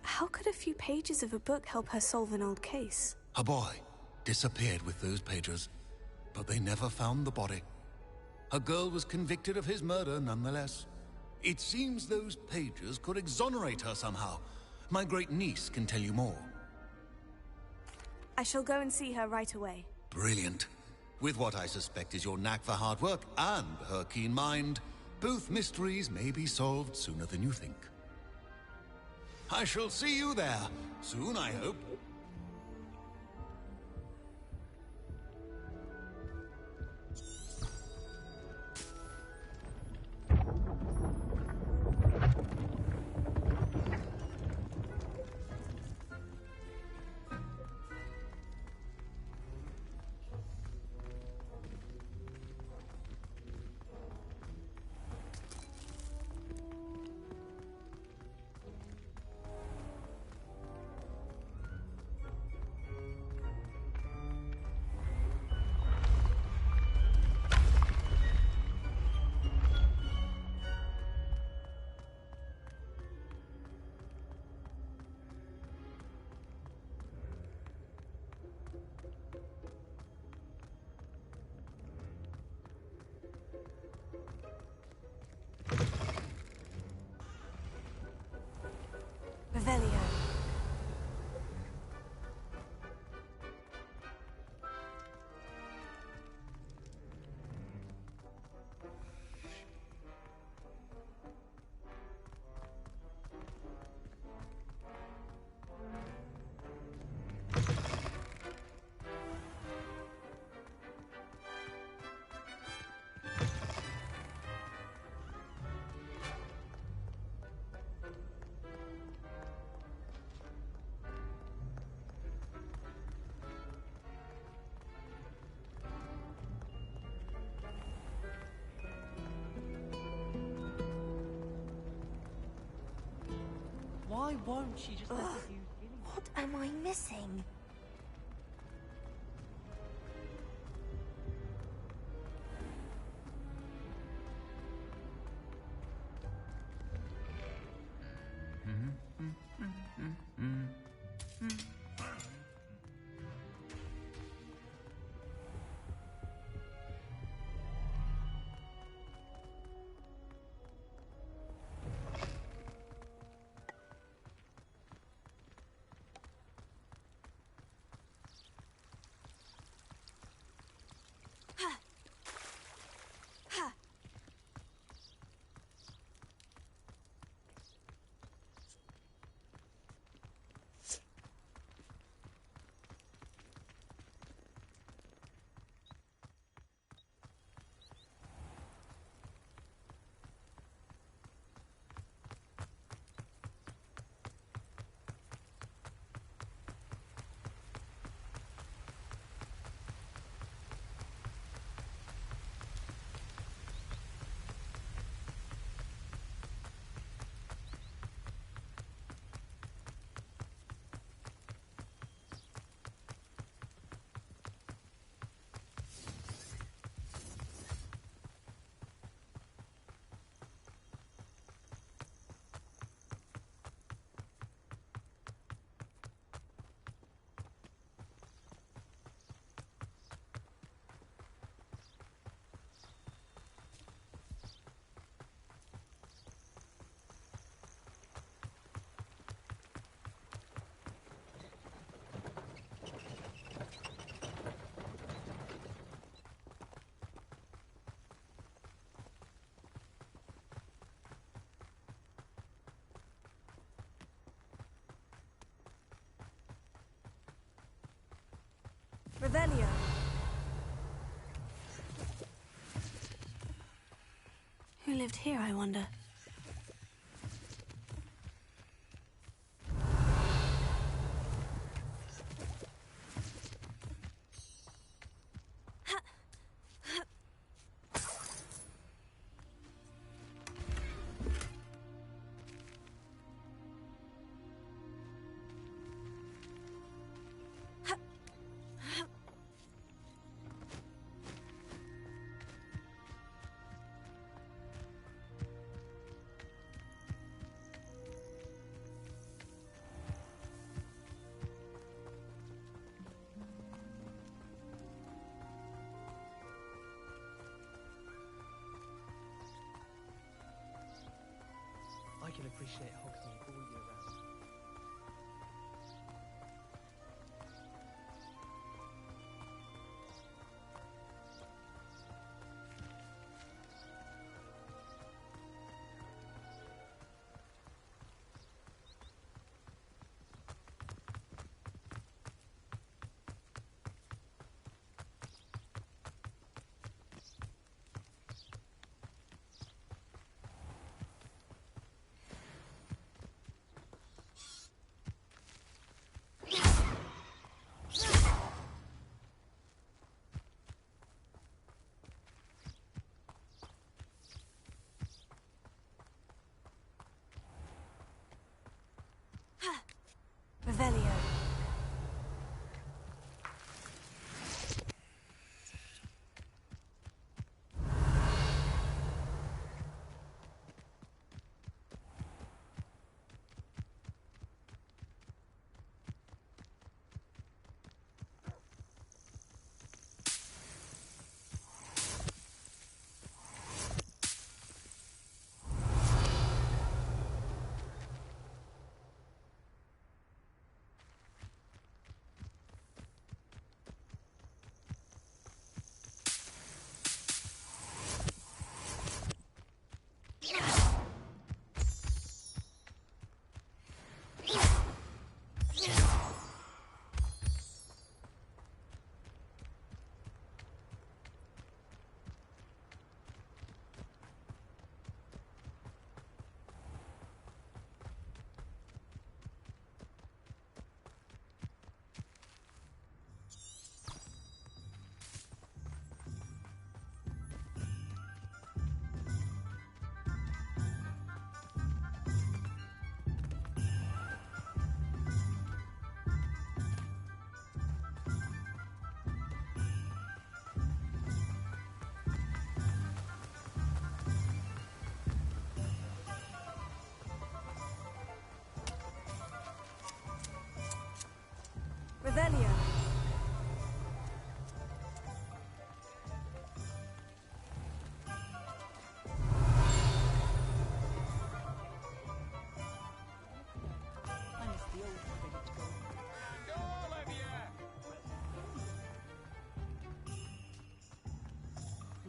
How could a few pages of a book help her solve an old case? A boy disappeared with those pages, but they never found the body. A girl was convicted of his murder nonetheless. It seems those pages could exonerate her somehow. My great niece can tell you more. I shall go and see her right away. Brilliant. With what I suspect is your knack for hard work and her keen mind, both mysteries may be solved sooner than you think. I shall see you there, soon I hope. Revelio. Why won't she just let us use What am I missing? Revelio. Who lived here, I wonder? I can appreciate Hogsmeade all year round. Revelio. Revelio.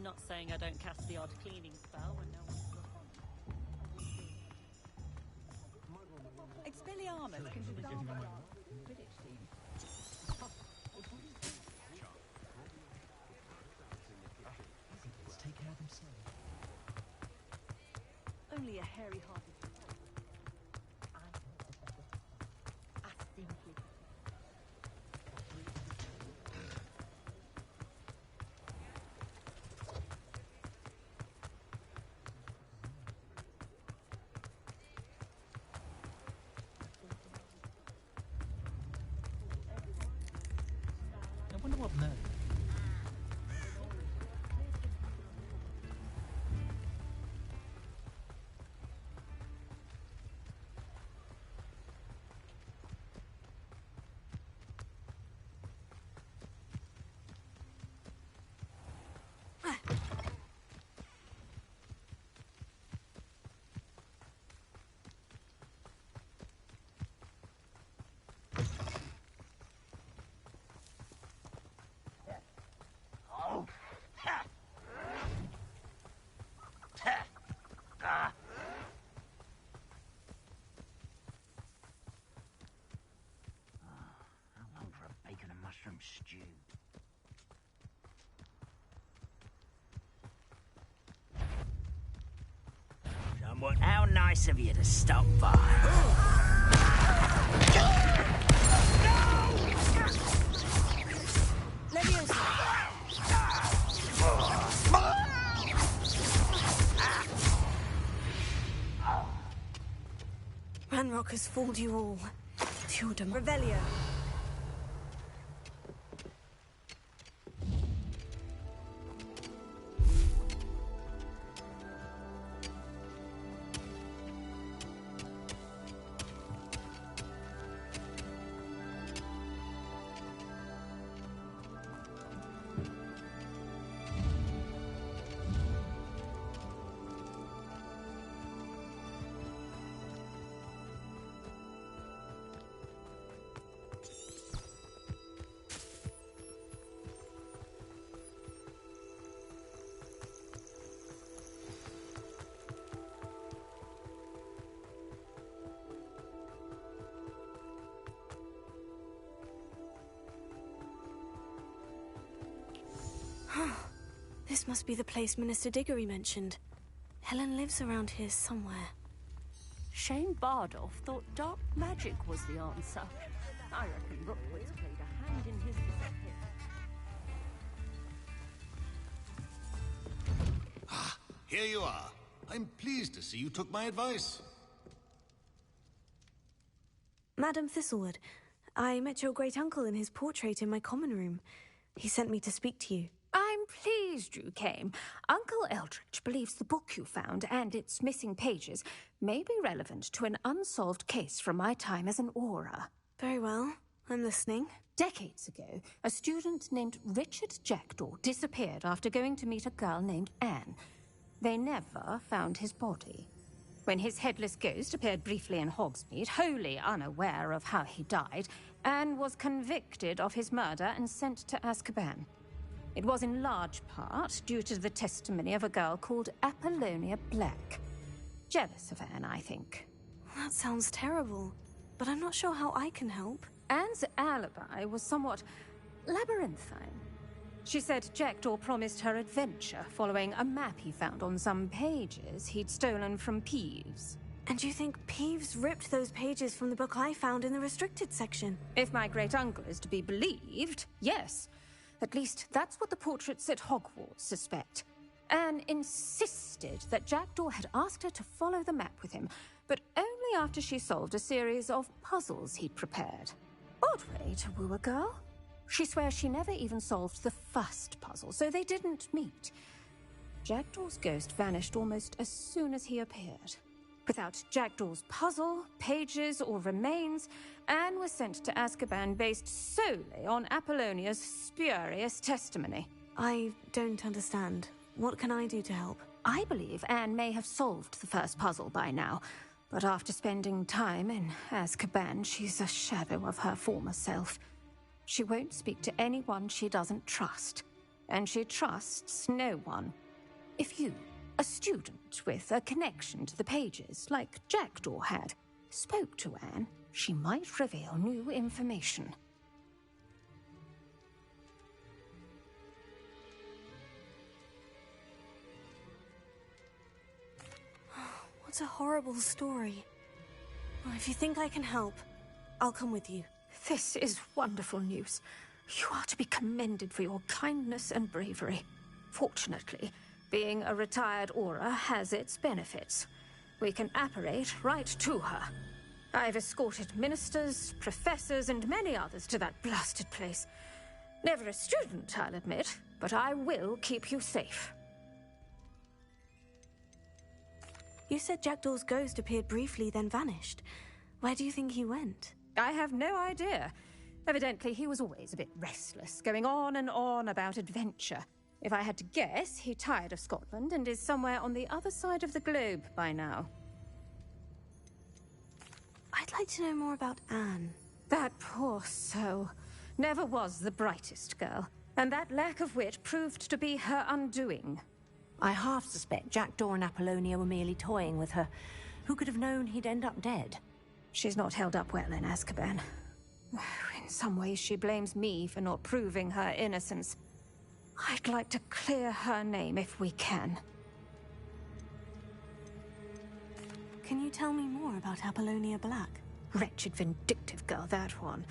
Not saying I don't cast the odd cleaning spell when no one's looking. Expelliarmus can dissolve a Quidditch team. Let's take care of themselves. Only a hairy-hearted. I wonder what nerd. What? How nice of you to stop by. Ranrock has fooled you all. Theodem. Revelio. This must be the place Minister Diggory mentioned. Helen lives around here somewhere. Shane Bardolph thought dark magic was the answer. I reckon Rookwood's played a hand in his deception. Here you are. I'm pleased to see you took my advice. Madam Thistlewood, I met your great-uncle in his portrait in my common room. He sent me to speak to you. I'm pleased you came. Uncle Eldridge believes the book you found and its missing pages may be relevant to an unsolved case from my time as an Auror. Very well. I'm listening. Decades ago, a student named Richard Jackdaw disappeared after going to meet a girl named Anne. They never found his body. When his headless ghost appeared briefly in Hogsmeade, wholly unaware of how he died, Anne was convicted of his murder and sent to Azkaban. It was in large part due to the testimony of a girl called Apollonia Black. Jealous of Anne, I think. That sounds terrible, but I'm not sure how I can help. Anne's alibi was somewhat labyrinthine. She said Jackdaw promised her adventure following a map he found on some pages he'd stolen from Peeves. And you think Peeves ripped those pages from the book I found in the restricted section? If my great-uncle is to be believed, yes. At least that's what the portraits at Hogwarts suspect. Anne insisted that Jackdaw had asked her to follow the map with him, but only after she solved a series of puzzles he'd prepared. Odd way to woo a girl. She swears she never even solved the first puzzle, so they didn't meet. Jackdaw's ghost vanished almost as soon as he appeared. Without Jackdaw's puzzle, pages, or remains, Anne was sent to Azkaban based solely on Apollonia's spurious testimony. I don't understand. What can I do to help? I believe Anne may have solved the first puzzle by now, but after spending time in Azkaban, she's a shadow of her former self. She won't speak to anyone she doesn't trust, and she trusts no one. If you, a student with a connection to the pages, like Jackdaw had, spoke to Anne, she might reveal new information. What a horrible story. Well, if you think I can help, I'll come with you. This is wonderful news. You are to be commended for your kindness and bravery. Fortunately, being a retired Auror has its benefits. We can apparate right to her. I've escorted ministers, professors, and many others to that blasted place. Never a student, I'll admit, but I will keep you safe. You said Jackdaw's ghost appeared briefly, then vanished. Where do you think he went? I have no idea. Evidently, he was always a bit restless, going on and on about adventure. If I had to guess, he tired of Scotland and is somewhere on the other side of the globe by now. I'd like to know more about Anne. That poor soul. Never was the brightest girl, and that lack of wit proved to be her undoing. I half suspect Jackdaw and Apollonia were merely toying with her. Who could have known he'd end up dead? She's not held up well in Azkaban. In some ways, she blames me for not proving her innocence. I'd like to clear her name if we can. Can you tell me more about Apollonia Black? Wretched, vindictive girl, that one.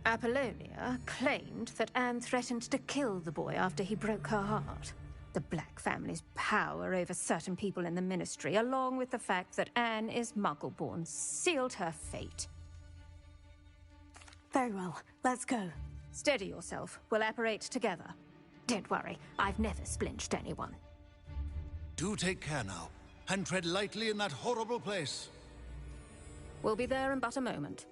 Apollonia claimed that Anne threatened to kill the boy after he broke her heart. The Black family's power over certain people in the Ministry, along with the fact that Anne is Muggle-born, sealed her fate. Very well. Let's go. Steady yourself. We'll apparate together. Don't worry. I've never splinched anyone. Do take care now, and tread lightly in that horrible place. We'll be there in but a moment.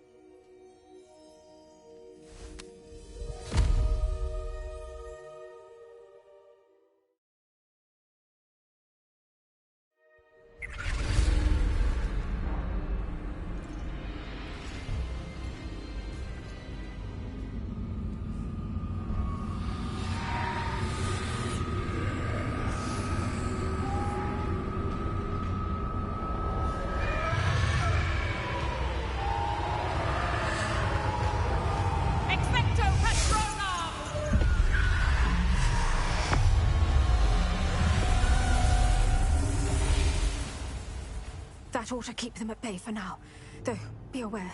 That ought to keep them at bay for now. Though, be aware,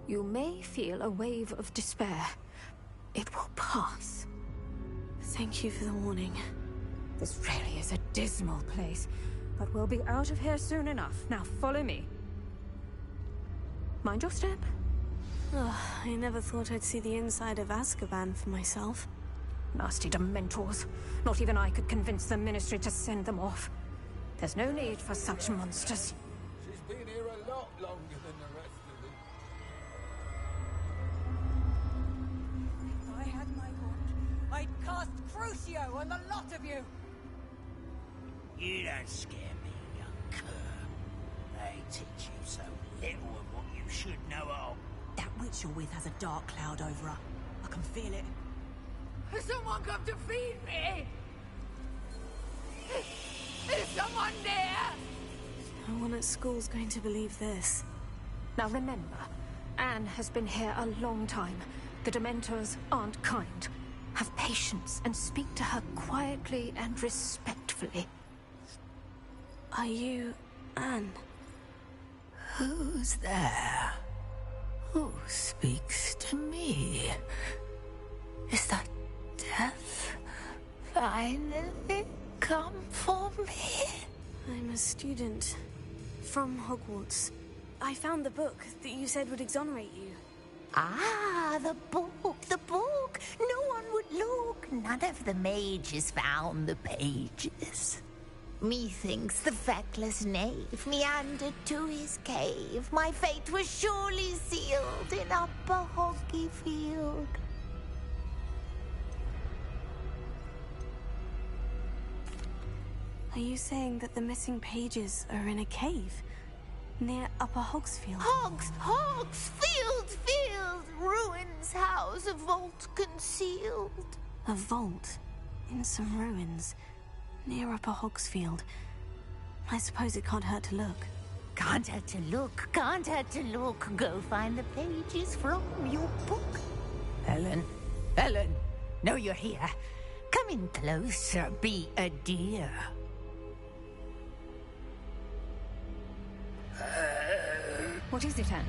you may feel a wave of despair. It will pass. Thank you for the warning. This really is a dismal place, but we'll be out of here soon enough. Now follow me. Mind your step. Oh, I never thought I'd see the inside of Azkaban for myself. Nasty Dementors. Not even I could convince the Ministry to send them off. There's no need for such monsters. She's been here a lot longer than the rest of them. If I had my wand, I'd cast Crucio on the lot of you! You don't scare me, young cur. They teach you so little of what you should know of. That witch you're with has a dark cloud over her. I can feel it. Has someone come to feed me? Is someone there? No one at school's going to believe this. Now remember, Anne has been here a long time. The Dementors aren't kind. Have patience and speak to her quietly and respectfully. Are you Anne? Who's there? Who speaks to me? Is that death finally come for me? I'm a student from Hogwarts. I found the book that you said would exonerate you. Ah, the book, the book. No one would look. None of the mages found the pages. Methinks the feckless knave meandered to his cave. My fate was surely sealed in Upper Hoggyfield. Are you saying that the missing pages are in a cave? Near Upper Hogsfield? Hogsfield! Ruins house, a vault concealed. A vault? In some ruins? Near Upper Hogsfield? I suppose it can't hurt to look. Can't hurt to look, can't hurt to look. Go find the pages from your book. Ellen, know you're here. Come in closer, be a dear. What is it, Anne?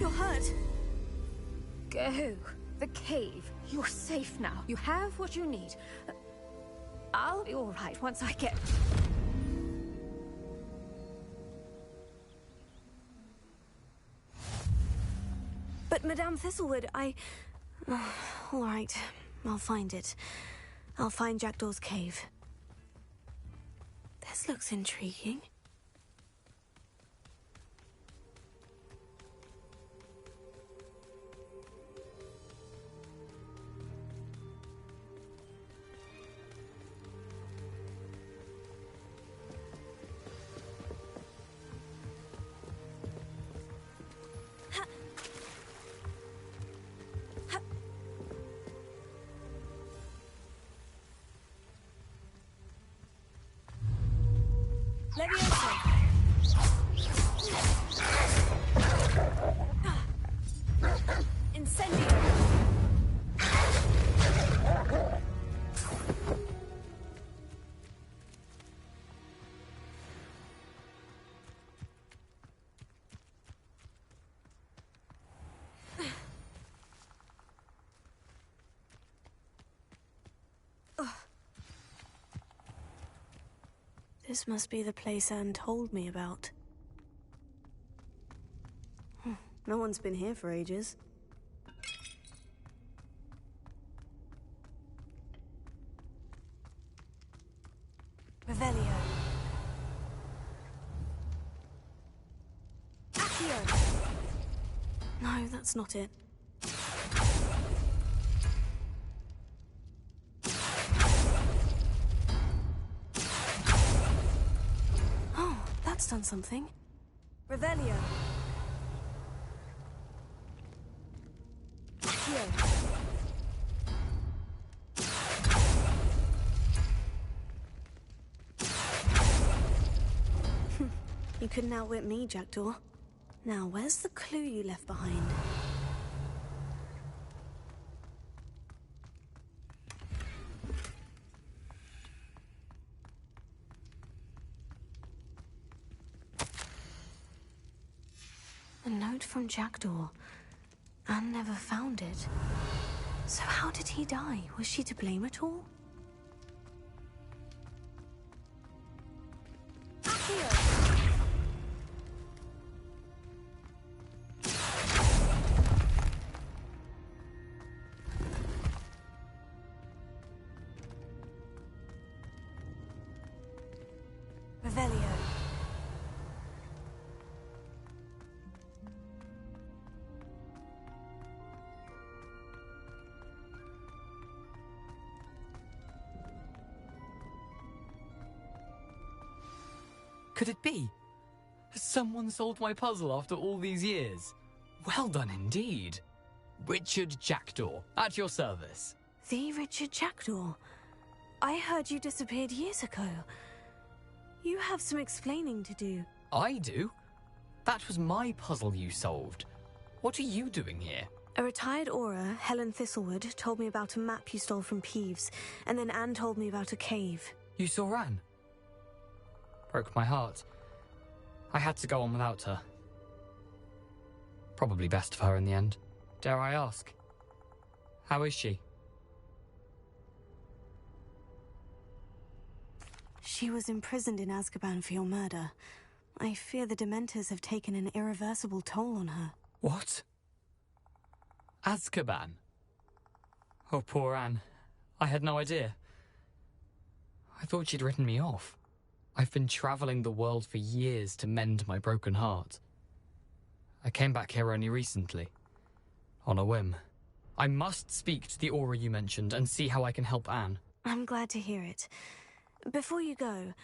You're hurt. Go. The cave. You're safe now. You have what you need. I'll be all right once I get... But Madame Thistlewood, Oh, all right. I'll find it. I'll find Jackdaw's cave. This looks intriguing. Incendio! This must be the place Anne told me about. No one's been here for ages. Revelio. Accio! No, that's not it. Oh, that's done something. Revelio. Accio. You couldn't outwit me, Jackdaw. Now, where's the clue you left behind? A note from Jackdaw. Anne never found it. So how did he die? Was she to blame at all? Revelio. Could it be? Has someone solved my puzzle after all these years? Well done indeed. Richard Jackdaw, at your service. The Richard Jackdaw? I heard you disappeared years ago. You have some explaining to do. I do? That was my puzzle you solved. What are you doing here? A retired Aura, Helen Thistlewood, told me about a map you stole from Peeves, and then Anne told me about a cave. You saw Anne? Broke my heart. I had to go on without her. Probably best of her in the end. Dare I ask? How is she? She was imprisoned in Azkaban for your murder. I fear the Dementors have taken an irreversible toll on her. What? Azkaban? Oh, poor Anne. I had no idea. I thought she'd written me off. I've been traveling the world for years to mend my broken heart. I came back here only recently. On a whim. I must speak to the Aura you mentioned and see how I can help Anne. I'm glad to hear it. Before you go,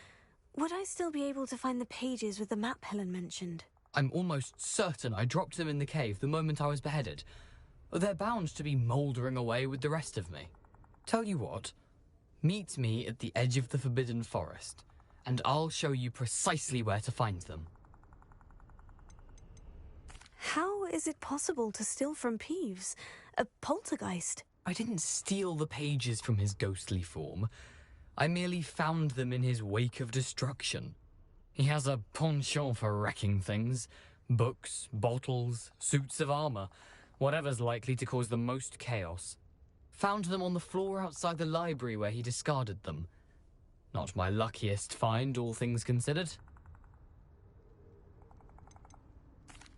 would I still be able to find the pages with the map Helen mentioned? I'm almost certain I dropped them in the cave the moment I was beheaded. They're bound to be mouldering away with the rest of me. Tell you what, meet me at the edge of the Forbidden Forest, and I'll show you precisely where to find them. How is it possible to steal from Peeves? A poltergeist? I didn't steal the pages from his ghostly form. I merely found them in his wake of destruction. He has a penchant for wrecking things. Books, bottles, suits of armor, whatever's likely to cause the most chaos. Found them on the floor outside the library where he discarded them. Not my luckiest find, all things considered.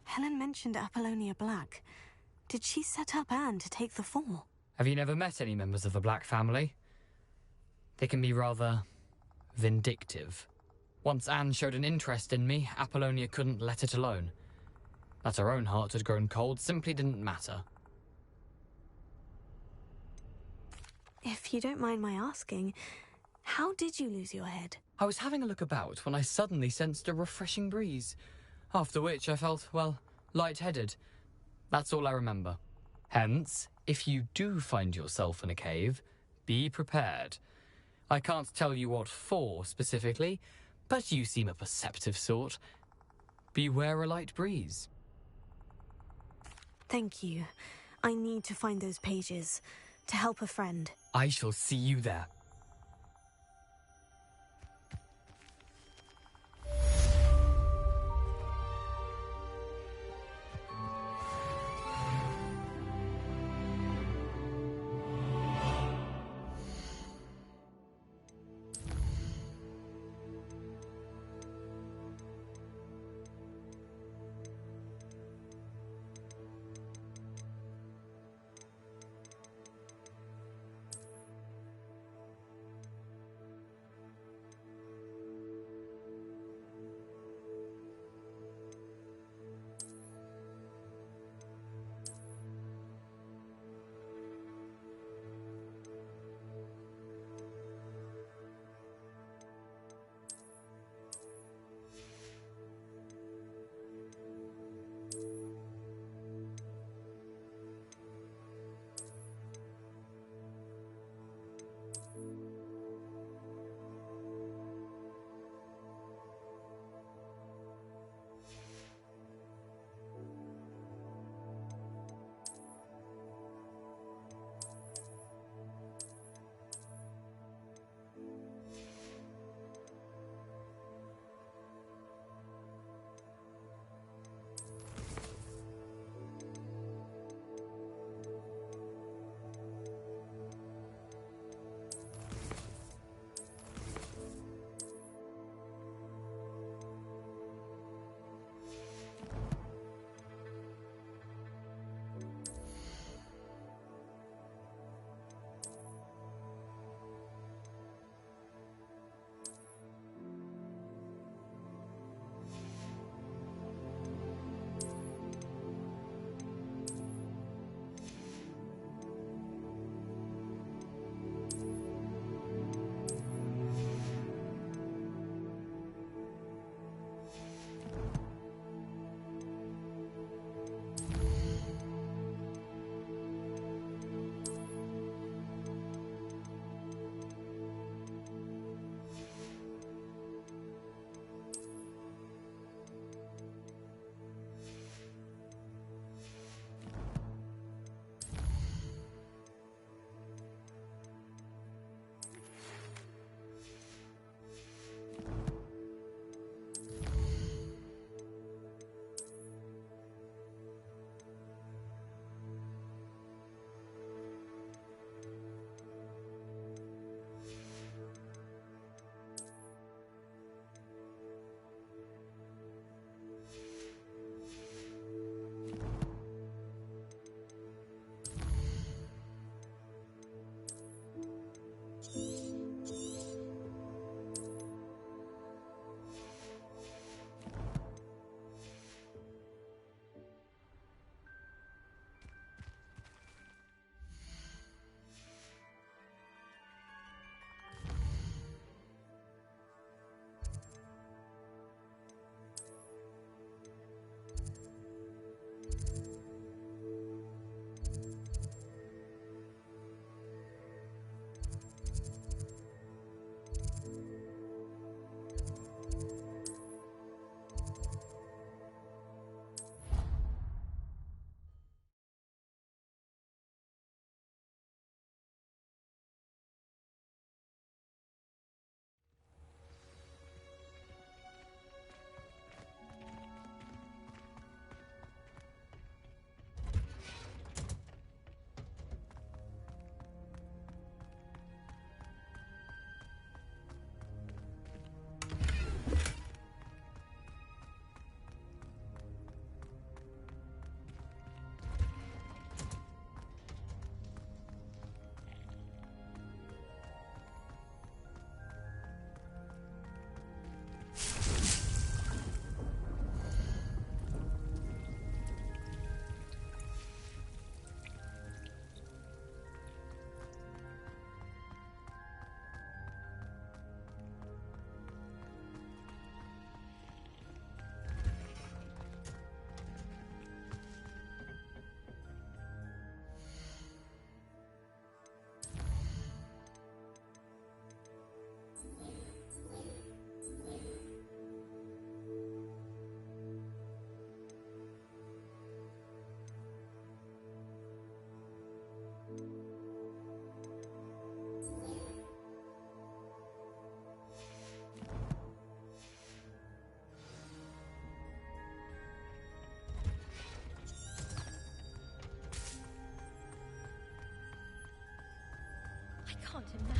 Helen mentioned Apollonia Black. Did she set up Anne to take the fall? Have you never met any members of the Black family? They can be rather vindictive. Once Anne showed an interest in me, Apollonia couldn't let it alone. That her own heart had grown cold simply didn't matter. If you don't mind my asking, how did you lose your head? I was having a look about when I suddenly sensed a refreshing breeze, after which I felt, well, lightheaded. That's all I remember. Hence, if you do find yourself in a cave, be prepared. I can't tell you what for specifically, But you seem a perceptive sort. Beware a light breeze. Thank you. I need to find those pages to help a friend. I shall see you there. can't imagine